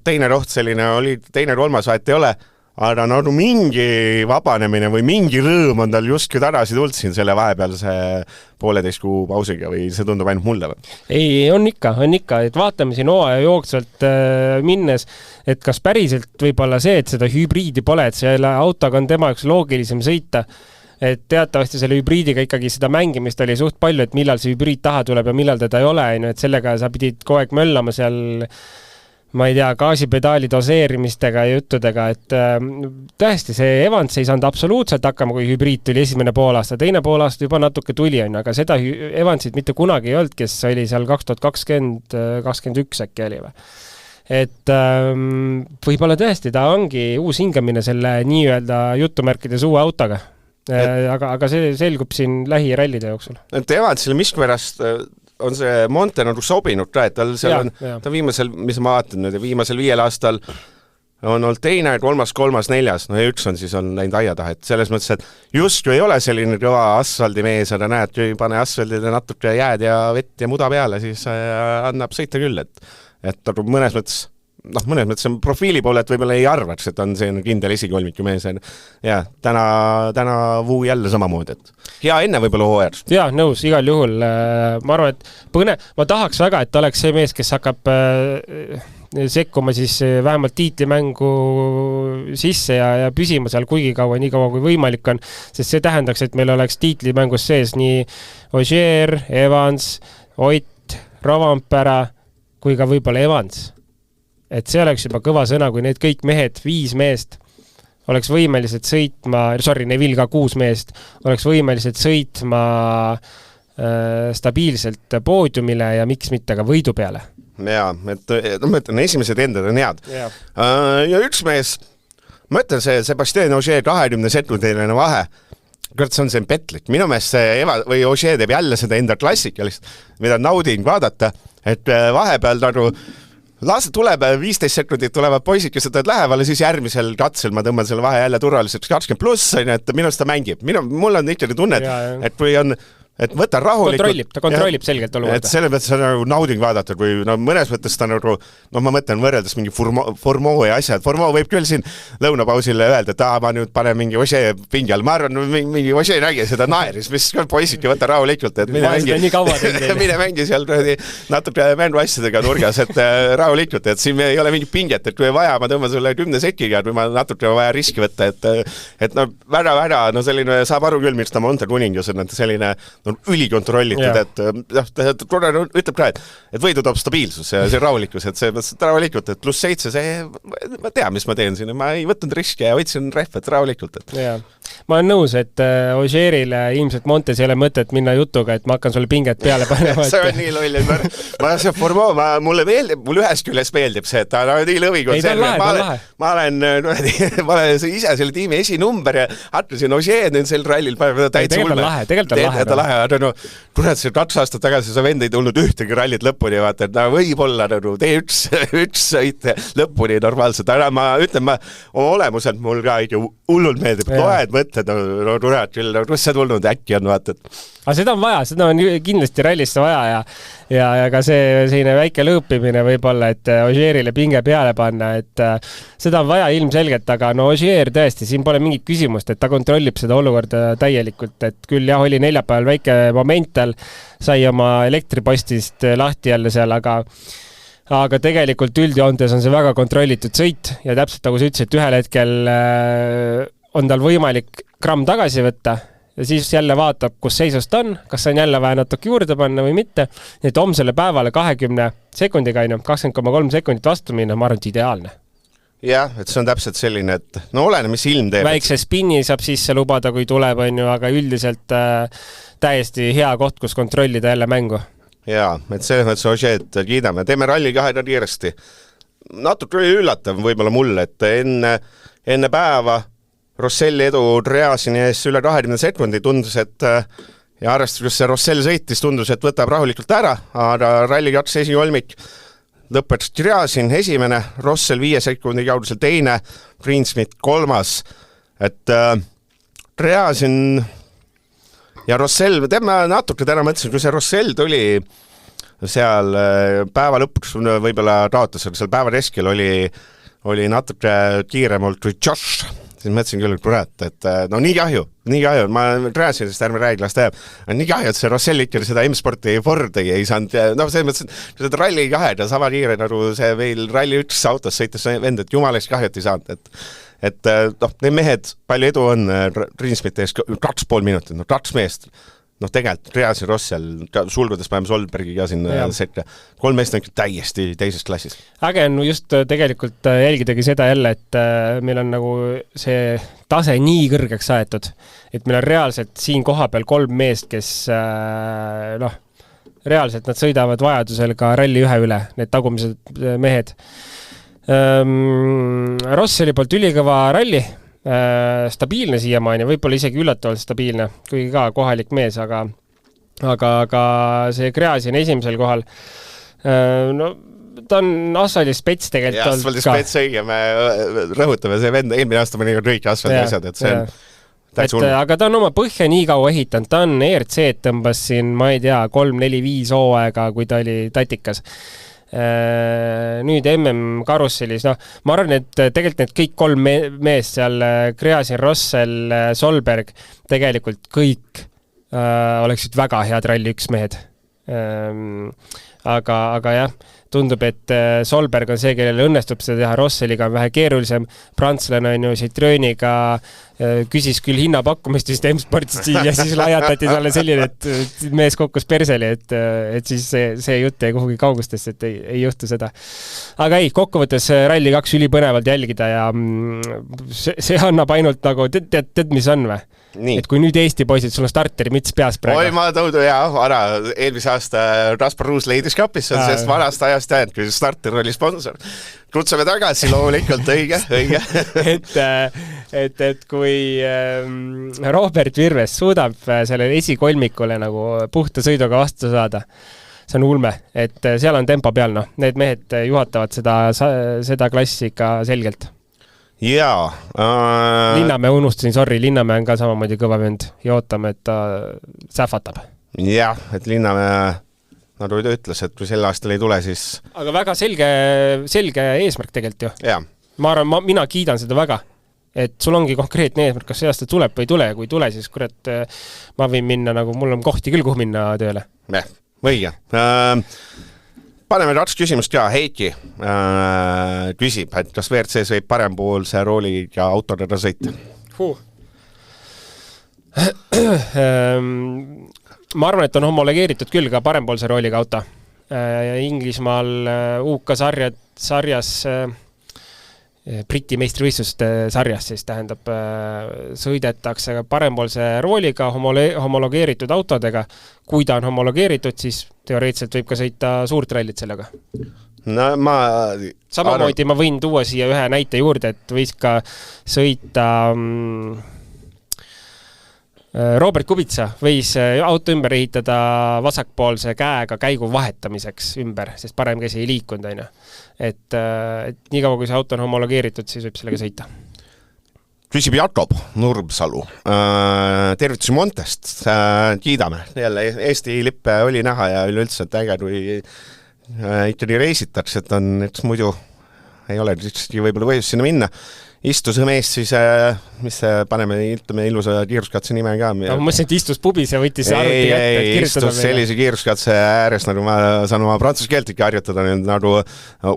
teine roht selline oli, teine kolmas vahet ei ole, aga mingi vabanemine või mingi rõõm on tal justkui tagasi tuld siin selle vahepealse 1,5 kuu pausiga või see tundub ainult mulle? Ei, on ikka, et vaatame siin hooaja jooksvalt minnes, et kas päriselt võib olla see, et seda hübriidi pole, et selle autoga on tema üks loogilisem sõita, et teatavasti selle hübriidiga ikkagi seda mängimist oli suht palju, et millal see hübriid taha tuleb ja millal teda ei ole, et sellega sa pidid kogu aeg möllama seal, ma ei tea, gaasipedaali doseerimistega ja juttudega, et tõesti see Evans ei saanud absoluutselt hakkama, kui hübriid tuli esimene poolaasta, teine poolaasta juba natuke tuli, aga seda Evansit mitte kunagi ei olnud, kes oli seal 2020-2021 äkki oli või. Et võib-olla tõesti ta ongi uus hingamine selle nii-öelda jutumärkides uue autoga. Aga see selgub siin lähirallide jooksul. Et Evansile miskipärast on see Monte nagu sobinud ka, et ta viimasel, mis ma vaatan nüüd, viimasel 5 aastal on olnud teine, kolmas, neljas, ja üks on siis on läinud aia taha, et selles mõttes, et just ei ole selline kõva asfaldimees, aga näed, kui pane asfaldile natuke jääd ja vett ja muda peale, siis annab sõita küll, et mõnes mõttes on profiili poole, et võib-olla ei arvaks, et on see kindel esikolmiku mees. Ja täna vuu jälle samamoodi, et hea enne võib-olla hooajaks. Jaa, nõus, igal juhul. Ma arvan, et ma tahaks väga, et ta oleks see mees, kes hakkab sekkuma siis vähemalt tiitlimängu sisse ja püsima seal kuigi kaua, nii kaua kui võimalik on, sest see tähendaks, et meil oleks tiitlimängus sees nii Ogier, Evans, Ott, Rovanpera kui ka võib-olla Evans. Et see oleks juba kõva sõna, kui need kõik mehed, 5 meest oleks võimelised sõitma, Neville ka 6 meest, oleks võimelised sõitma stabiilselt poodiumile ja miks mitte ka võidu peale. Jaa, et ma ütlen, esimesed endad on head. Ja üks mees, ma ütlen see Sébastien Ogier 20 sekundiline vahe, kurat, see on see petlik. Minu meelest see Ogier teeb jälle seda enda klassikalist, mida naudin vaadata, et vahepeal tuleb 15 sekundit tulevad poisid, kes seda lähevale, siis järgmisel katsel ma tõmban selle vahe jälle turvaliseks 20+, et minust ta mängib. Mul on ikkagi tunne, et kui on et võta rahulikult. Ta kontrollib selgelt olukorda. Et selle mõttes on nauding vaadata, kui mõnes mõttes ta ma mõtlen võrreldes mingi Formeau ja asjad. Formeau võib küll siin lõunapausile öelda, et ma nüüd panen mingi Ogier pingal. Ma arvan, mingi Ogier nägi seda naeris, mis poisiki võtta rahulikult, et mine mängi seal natuke mängu asjadega nurgas, et rahulikult, et siin ei ole mingit pinget, et kui vaja, ma tõmban sulle 10 sekiga, kui ma natuke vaja riski võtta, et väga, selline saab aru küll, miks ta Monte Kuningas on selline ülikontrollitud, et ütleb ka, et võidu toob stabiilsus ja see rahulikus, et see rahulikult, et +7, ma tean, mis ma teen siin, ma ei võtnud riski ja võtsin rehvet rahulikult. Ma olen nõus, et Ogierile ilmselt Montes ei ole mõtet minna jutuga, et ma hakkan sulle pinget peale panema. See on nii loll, see Formeau, mulle ühest küljest meeldib see, et ta on nii lõvikonserv. Ma olen ise selle tiimi esinumber ja hakkasin Ogier sel rallil täitsa ulme. Tegelikult on lahe. Kurat, see 2 aastat tagasi sa vend ei tulnud ühtegi rallit lõpuni, vaata, et võib-olla tee üks sõit lõpuni normaalselt. Aga ma ütlen, oma olemuselt mul ka ikka hullult meeldib. Loed mõtted, kurat küll, kus see tulnud äkki on, vaata. Aga seda on vaja, seda on kindlasti rallisse vaja ja ka selline väike lõõpimine võib-olla, et Ogierile pinge peale panna, et seda on vaja ilmselgelt, aga Ogier tõesti, siin pole mingit küsimust, et ta kontrollib seda olukorda täielikult, et küll jah, oli neljapäeval väike momental, sai oma elektripostist lahti jälle seal, aga tegelikult üldjoontes on see väga kontrollitud sõit ja täpselt nagu sa ütlesid, et ühel hetkel on tal võimalik gramm tagasi võtta ja siis jälle vaatab, kus seisust on, kas on jälle vaja natuke juurde panna või mitte. Nii et homsele päevale 20 sekundiga, 20,3 sekundit vastu minna, ma arvan, et ideaalne. Jah, et see on täpselt selline, et olene, mis ilm teeb. Väikse spinni saab sisse lubada, kui tuleb, aga üldiselt täiesti hea koht, kus kontrollida jälle mängu. Jaa, et selles mõttes Ogier'd kiidame. Teeme ralli 2 kiiresti. Natuke üllatav võib-olla mulle, et enne päeva Rosselli edu Dreasini ees üle 20 sekundi tundus, et ja arvestades see Rossell sõitis, tundus, et võtab rahulikult ära, aga ralli 2 esikolmik lõpetas Dreasin esimene, Rossell 5 sekundi kaudusel teine, Greensmith 3. Et Dreasin ja Rossell, ma natuke täna mõtlesin, kui see Rossell tuli seal päeva lõpuks, võib-olla kaotas, seal päeva keskel oli natuke kiiremalt kui Josh, siis mõtlesin küll, et nii kahju, ma rääsin, sest ärme räägi, las teeb. Nii kahju, et see Rossell ikka seda M-sporti Fordi ei saanud, selles mõttes, et seda ralli 2 sama kiire, nagu see veel ralli 1 autos sõites vend, et jumalaks kahju, et ei saanud, et need mehed, palju edu on Greensmith ees 2,5 minutit, 2 meest. Tegelikult Dreas ja Rossell, sulgudes päev Solbergi ka siin sekka. 3 meest on täiesti teises klassis. Äge on just tegelikult jälgidagi seda jälle, et meil on nagu see tase nii kõrgeks aetud, et meil on reaalselt siin koha peal 3 meest, kes reaalselt nad sõidavad vajadusel ka ralli 1 üle, need tagumised mehed. Rosselli poolt ülikõva ralli, stabiilne siiamaani, võib-olla isegi üllatavalt stabiilne, kuigi ka kohalik mees, aga see Greasi on esimesel kohal. Ta on asfaldis spets tegelikult. Ja asfaldis spets õige, me rõhutame see vend, eelmine aasta mõni kõik asfaldi asjad, et see on täitsa hullu. Aga ta on oma põhja nii kaua ehitanud, ta on ERC tõmbas siin, ma ei tea, 3-4-5 hooaega, kui ta oli tatikas. Nüüd MM karusselis, ma arvan, et tegelikult need kõik 3 meest seal, Greasin, Rossell, Solberg, tegelikult kõik oleksid väga head ralli 1 mehed. Aga jah, tundub, et Solberg on see, kellele õnnestub seda teha, Rosseliga on vähe keerulisem, prantslane on ju Citrooniga, küsis küll hinnapakkumist vist M-Sportist ja siis laiatati talle selline, et mees kokkus perseli, et siis see jutt jäi kuhugi kaugustesse, et ei juhtu seda. Aga ei, kokkuvõttes Rally 2 ülipõnevalt jälgida ja see annab ainult nagu, tead mis on või? Nii. Et kui nüüd Eesti poisid, sul on starteri mits peas praegu. Oi, ma tõudu vana, eelmise aasta Raspar Ruus leidis kapis, sest vanast ajast jäänud, kui starter oli sponsor. Kutsume tagasi, loomulikult, õige. et kui Robert Virves suudab sellele esikolmikule nagu puhta sõiduga vastu saada, see on ulme, et seal on tempo peal, need mehed juhatavad seda klassi ikka selgelt. Jaa. Linnamäe unustasin, sorry, Linnamäe on ka samamoodi kõva vend ja ootame, et ta sähvatab. Jah, et Linnamäe, nagu ta ütles, et kui sel aastal ei tule, siis... Aga väga selge eesmärk tegelikult ju. Ja. Ma arvan, mina kiidan seda väga, et sul ongi konkreetne eesmärk, kas see aasta tuleb või ei tule ja kui ei tule, siis kurat, ma võin minna, nagu mul on kohti küll, kuhu minna tööle. Õige. Paneme rats küsimust ka, Heiki küsib, et kas WRC-s võib parempoolse rooliga autodega sõita? Ma arvan, et on homologeeritud küll ka parempoolse rooliga auto. Inglismaal UK sarjas Briti meistrivõistluste sarjas siis tähendab sõidetakse parempoolse rooliga homologeeritud autodega. Kui ta on homologeeritud, siis teoreetiliselt võib ka sõita suurt rallit sellega. No, samamoodi ma võin tuua siia ühe näite juurde, et võis ka sõita Robert Kubica võis auto ümber ehitada vasakpoolse käega käigu vahetamiseks ümber, sest parem käsi ei liikunud. Et nii kaua, kui see auto on homologeeritud, siis võib sellega sõita. Küsib Jakob Nurbsalu. Tervitusi Montest. Kiidame. Jälle Eesti lippe oli näha ja üleüldse, et äge, kui ikkagi reisitakse, et on, et muidu ei ole võib-olla põhjus sinna minna. Istus mees siis, mis paneme ilusa kiiruskatse nime ka. Ma mõtlesin, et istus pubis ja võttis arvuti kätte, et kirjutada istus sellise kiiruskatse ääres, nagu ma saan oma prantsuse keelt ikka harjutada, nagu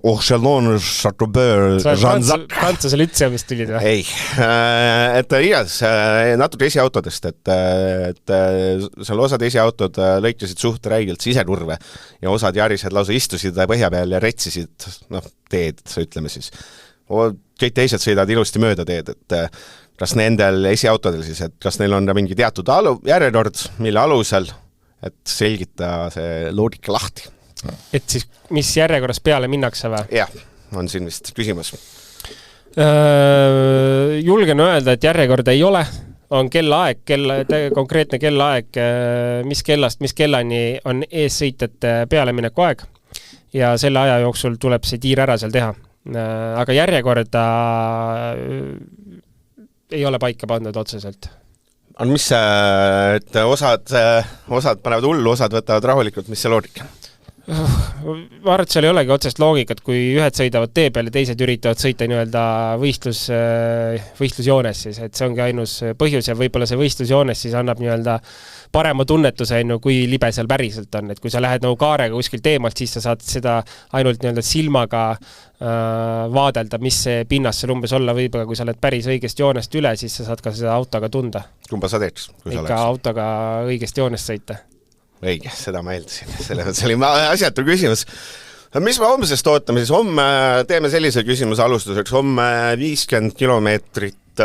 Orchelon, Chateaubert, Jean-Zac. Prantsuse lütseumist tulid või? Ei, et igas natuke esiautodest, et seal osad esiautod lõikasid suht räigelt siseturve ja osad jarised lausa istusid põhja peal ja retsisid teed, ütleme siis. Kõik teised sõidavad ilusti mööda teed, et kas nendel esiautodel siis, et kas neil on mingi teatud järjekord, mille alusel, et selgita see loogika lahti. Et siis, mis järjekorras peale minnakse või? Jah, on siin vist küsimus. Julgen öelda, et järjekord ei ole. On kellaaeg, konkreetne kellaaeg, mis kellast, mis kellani on eessõitjate pealemineku aeg ja selle aja jooksul tuleb see tiir ära seal teha. Aga järjekorda ei ole paika pandud otseselt. On mis see, et osad panevad hullu, osad võtavad rahulikult, mis see loogika? Ma arvan, et seal ei olegi otsest loogikat, kui ühed sõidavad tee peal ja teised üritavad sõita nii-öelda võistlusjoones siis, et see ongi ainus põhjus ja võib-olla see võistlusjoones siis annab nii-öelda parema tunnetuse, kui libe seal päriselt on, et kui sa lähed nagu kaarega kuskil teemalt, siis sa saad seda ainult nii-öelda silmaga vaadelda, mis see pinnas seal umbes olla võib, aga kui sa oled päris õigest joonest üle, siis sa saad ka seda autoga tunda. Kumba sa teeks? Ikka autoga õigest joonest sõita. Õige, seda ma eeldasin. See oli asjatu küsimus. Mis me homsest ootame siis? Homme teeme sellise küsimuse alustuseks. Homme 50 kilomeetrit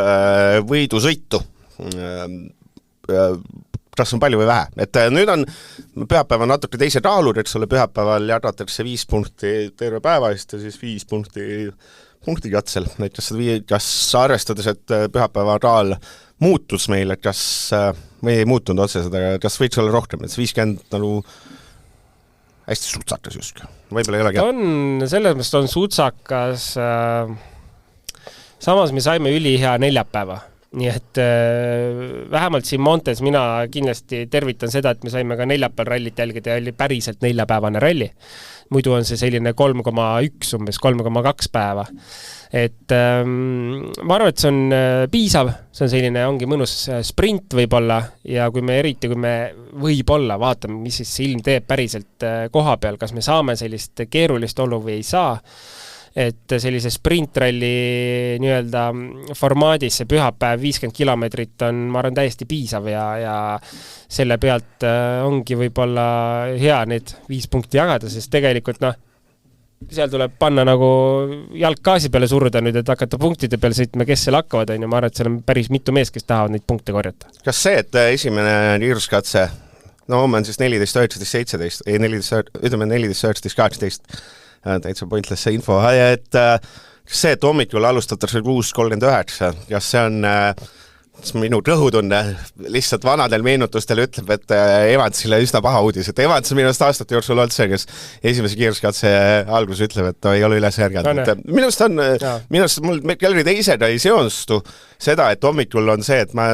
võidusõitu. Kas on palju või vähe? Et nüüd on pühapäeval natuke teise kaalud, et sulle pühapäeval jagatakse 5 punkti terve päeva eest ja siis 5 punkti katsel. Kas arvestades, et pühapäeva kaal muutus meil, et kas või ei muutunud otse seda, kas võiks olla rohkem, et 50 nagu hästi sutsakas just. Võib-olla ei olegi. On, selles mõttes on sutsakas. Samas me saime ülihea neljapäeva. nii et vähemalt siin Montes mina kindlasti tervitan seda, et me saime ka neljapäeval rallit jälgida ja oli päriselt 4-päevane ralli. Muidu on see selline 3,1 umbes 3,2 päeva. Et ma arvan, et see on piisav, see on selline, ongi mõnus sprint võib-olla ja kui me võib-olla vaatame, mis siis ilm teeb päriselt koha peal, kas me saame sellist keerulist olu või ei saa, et sellise sprintralli nii-öelda formaadis see pühapäev 50 kilomeetrit on, ma arvan, täiesti piisav ja selle pealt ongi võib-olla hea need 5 punkti jagada, sest tegelikult seal tuleb panna nagu jalg gaasi peale suruda nüüd, et hakata punktide peale sõitma, kes seal hakkavad, on ju, ma arvan, et seal on päris mitu mees, kes tahavad neid punkte korjata. Kas see, et esimene kiiruskatse, homme on siis 14, 19, 17, ei 14, ütleme 14, 19, 18, täitsa pointless see info, et see, et hommikul alustatakse 6.39, kas see on minu rõhutunne lihtsalt vanadel meenutustel ütleb, et Evansile üsna paha uudis, et Evans on minust aastate jooksul olnud see, kes esimese kiiruskatse alguses ütleb, et ei ole üles järganud. Minust mul kellegi teised ei seostu seda, et hommikul on see, et ma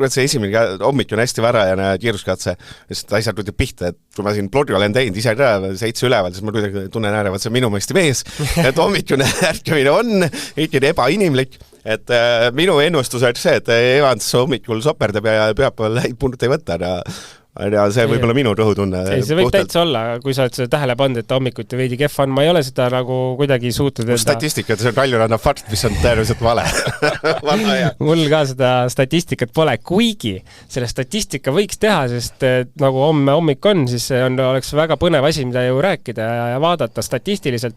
see esimene hommik on hästi varajane kiiruskatse, sest asjad võtib pihta, et kui ma siin plodri olen teinud ise ka 7 üleval, siis ma kuidagi tunnen äärevad, see on minu mõisti mees, et hommikune ärkamine on ikkagi ebainimlik, et minu ennustus on see, et Evans hommikul soperdab ja pühapäeval punkt ei võtta ja see võib olla minu rõhutunne. See võib täitsa olla, kui sa oled seda tähele pannud, et hommikuti veidi kehv on, ma ei ole seda nagu kuidagi suutnud statistikat, see on Kaljuranda fakt, mis on tõenäoliselt vale. Mul ka seda statistikat pole, kuigi selle statistika võiks teha, sest nagu homme hommik on, siis oleks väga põnev asi, mida ju rääkida ja vaadata statistiliselt,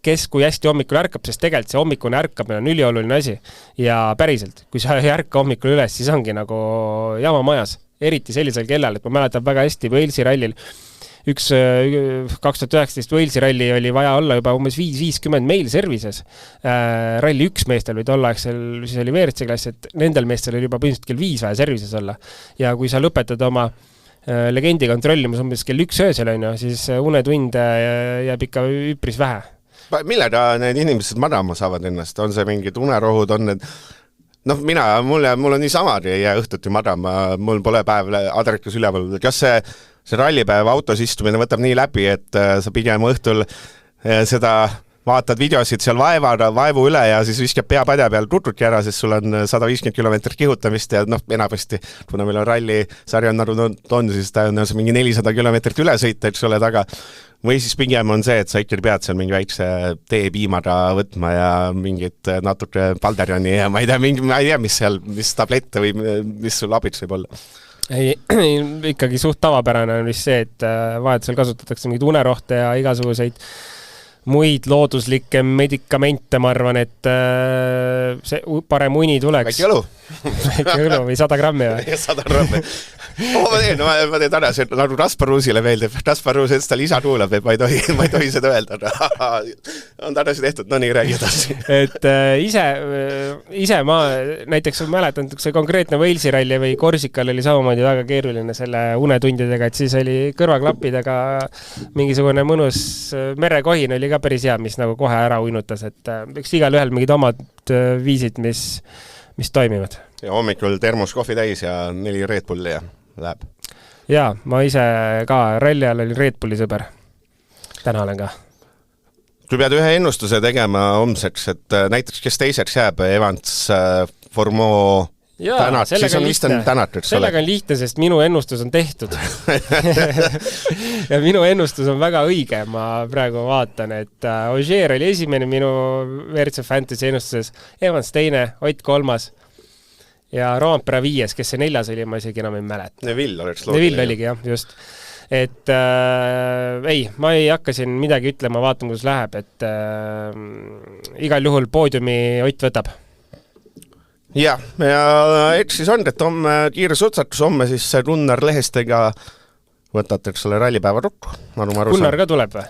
kes kui hästi hommikul ärkab, sest tegelikult see hommikune ärkamine on ülioluline asi ja päriselt, kui sa ei ärka hommikul üles, siis ongi nagu jama majas. Eriti sellisel kellal, et ma mäletan väga hästi Walesi rallil. 2019 Walesi ralli oli vaja olla juba umbes 5.50 meil servises. Ralli 1 meestel võid olla, siis oli WRC klass, et nendel meestel oli juba põhimõtteliselt kell 5 vaja servises olla. Ja kui sa lõpetad oma legendi kontrollimus umbes kell 1 öösel, siis unetunde jääb ikka üpris vähe. Millega need inimesed madama saavad ennast? On see mingid unerohud, on need... mul on nii samad ja õhtuti madama, mul pole päev adrekas üleval. Kas see rallipäev autos istumine võtab nii läbi, et sa pigem õhtul seda vaatad videosid seal vaevu üle ja siis viskab pea padja peal tutruki ära, sest sul on 150 kilomeetrit kihutamist ja enamasti, kuna meil on rallisari on nagu on, siis ta on mingi 400 kilomeetrit üle sõita, et sulle taga. Või siis pigem on see, et sa ikkagi pead seal mingi väikse teepiimada võtma ja mingit natuke palderjani ja ma ei tea, mis tablette või mis sul abits võib olla. Ei, ikkagi suht tavapärane on vist see, et vahetusel kasutatakse mingid unerohte ja igasuguseid muid looduslikke medikamente, ma arvan, et see parem uni tuleks. Väike õlu. Väike õlu või 100 grammi või? 100 grammi. Ma teen täna, see nagu Rasparuusile meeldib. Rasparuus, et ta lisa kuulab, et ma ei tohi seda öelda. On tänasi tehtud, no nii räägi edasi. Et ise ma näiteks mäletan, see konkreetne Walesi ralli või Korsikal oli samamoodi väga keeruline selle unetundidega, et siis oli kõrvaklappidega mingisugune mõnus merekohin oli ka päris hea, mis nagu kohe ära uinutas, et eks igal ühel mingid omad viisid, mis toimivad. Ja hommikul termos kohvi täis ja 4 Red Bulli ja läheb. Jaa, ma ise ka ralli ajal olin Red Bulli sõber. Täna olen ka. Kui pead ühe ennustuse tegema homseks, et näiteks kes teiseks jääb, Evans, Formeau, Tänat, siis on vist Tänat, eks ole. Sellega on lihtne, sest minu ennustus on tehtud. Ja minu ennustus on väga õige, ma praegu vaatan, et Ogier oli esimene minu WRC Fantasy ennustuses, Evans teine, Ott 3. ja Roompere 5, kes see 4. oli, ma isegi enam ei mäleta. Neville oligi, jah, just. Et ma ei hakka siin midagi ütlema, vaatama, kus läheb, et igal juhul poodiumi Ott võtab. Ja eks siis on, et homme kiires otsatus, homme siis Gunnar Lehestega võtate selle rallipäeva rukku. Gunnar ka tuleb või?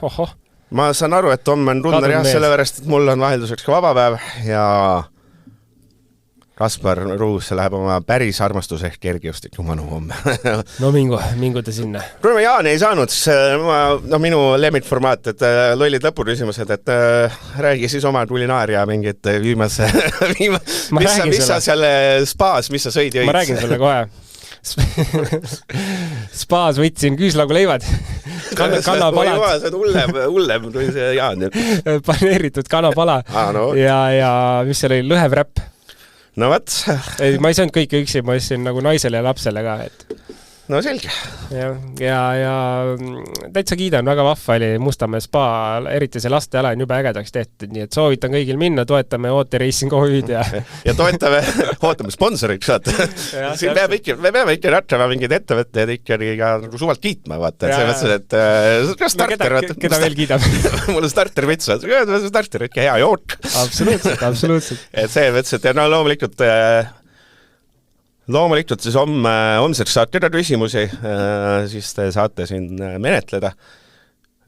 Oho. Ma saan aru, et homme on Gunnar jah, sellepärast, et mul on vahelduseks ka vabapäev ja Kaspar Ruus läheb oma päris armastuse ehk kergejõustiku manu homme. No mingu ta sinna. Kui me Jaani ei saanud, siis minu lemmikformaat, et lollid lõpuküsimused, et räägi siis oma kulinaaria mingit viimase mis sa seal spaas, mis sa sõid jõid? Ma räägin sulle kohe. Spaas võtsin küüslauguleivad, kanapalad. See on hullem kui see Jaan. Paneeritud kanapala ja mis seal oli, lõhevräpp. No võt. Ma ei saanud kõike üksi, ma ütlesin nagu naisele ja lapsele ka, et... No selge. Ja täitsa kiidan, väga vahva oli Mustamäe spa, eriti see lasteala on juba ägedaks tehtud, nii et soovitan kõigil minna, toetame OT Racing OÜ-d ja toetame sponsoriks, vaata. Me peame ikka rattama mingeid ettevõtteid ikkagi ka suvalt kiitma, vaata, et see mõtles, et starter, vaata. Keda veel kiidab? Mul on starter vits, starter, ikka hea jook. Absoluutselt. Et see mõtles, et loomulikult siis homseks saate küsimusi, siis te saate siin menetleda.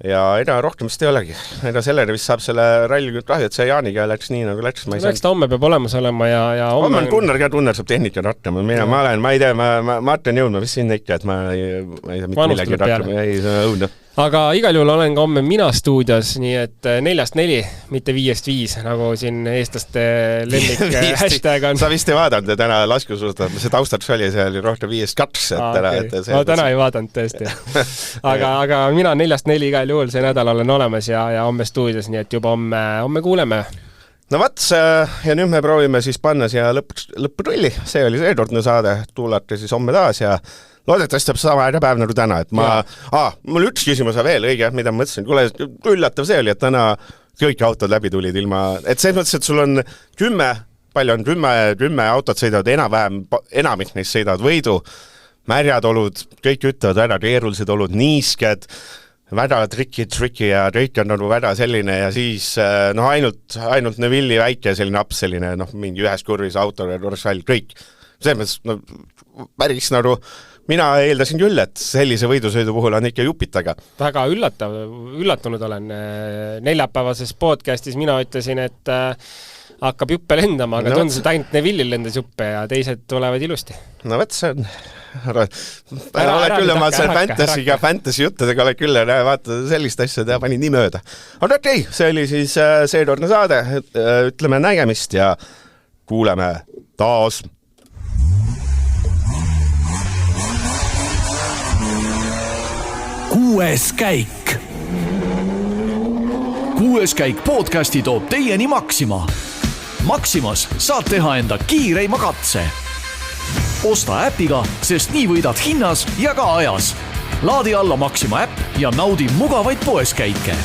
Ja ega rohkem vist ei olegi. Ega sellele vist saab selle ralli küll kahju, et see Jaaniga läks nii nagu läks. Läks ta homme peab olemas olema ja homme on Gunnar ka, Gunnar saab tehnika rattama. Ma ei tea, ma hakkan jõudma vist sinna ikka, et ma ei tea mitte millegi rattama. Ei, see on õudne. Aga igal juhul olen ka homme mina stuudios, nii et 4-4, mitte 5-5, nagu siin eestlaste lemmik hashtag on. Sa vist ei vaadanud täna laskusuurta, see taustaks oli, see oli rohkem 5-2. Ma täna ei vaadanud tõesti. Aga mina 4-4 igal juhul see nädal olen olemas ja homme stuudios, nii et juba homme kuuleme. No vats, ja nüüd me proovime siis panna siia lõputulli. See oli seekordne saade, tuulate siis homme taas ja loodetavasti saab sama päev nagu täna, et mul üks küsimus veel õige, mida ma mõtlesin, kui üllatav see oli, et täna kõik autod läbi tulid ilma, et see mõtles, et sul on 10 autot sõidavad enamik neist sõidavad võidu, märjad olud, kõik ütlevad väga keerulised olud, niisked, väga triki ja kõik on nagu väga selline ja siis ainult Neville'i väike selline aps, selline mingi ühes kurvis auto ja Rorsall, kõik. See mõttes päris nagu mina eeldasin küll, et sellise võidusõidu puhul on ikka jupitaga. Väga üllatunud olen. Neljapäevases podcastis mina ütlesin, et hakkab juppe lendama, aga tundus, et ainult Neville'il lendas juppe ja teised tulevad ilusti. No võt, see on... Oled küll oma fantasy juttedega, oled küll, vaata sellist asja, ta pani nii mööda. Aga okei, see oli siis seekordne saade, ütleme nägemist ja kuuleme taas. Kuues käik podcasti toob teieni Maxima. Maximas saad teha enda kiireima katse. Osta äpiga, sest nii võidad hinnas ja ka ajas. Laadi alla Maxima äpp ja naudi mugavaid poeskäike.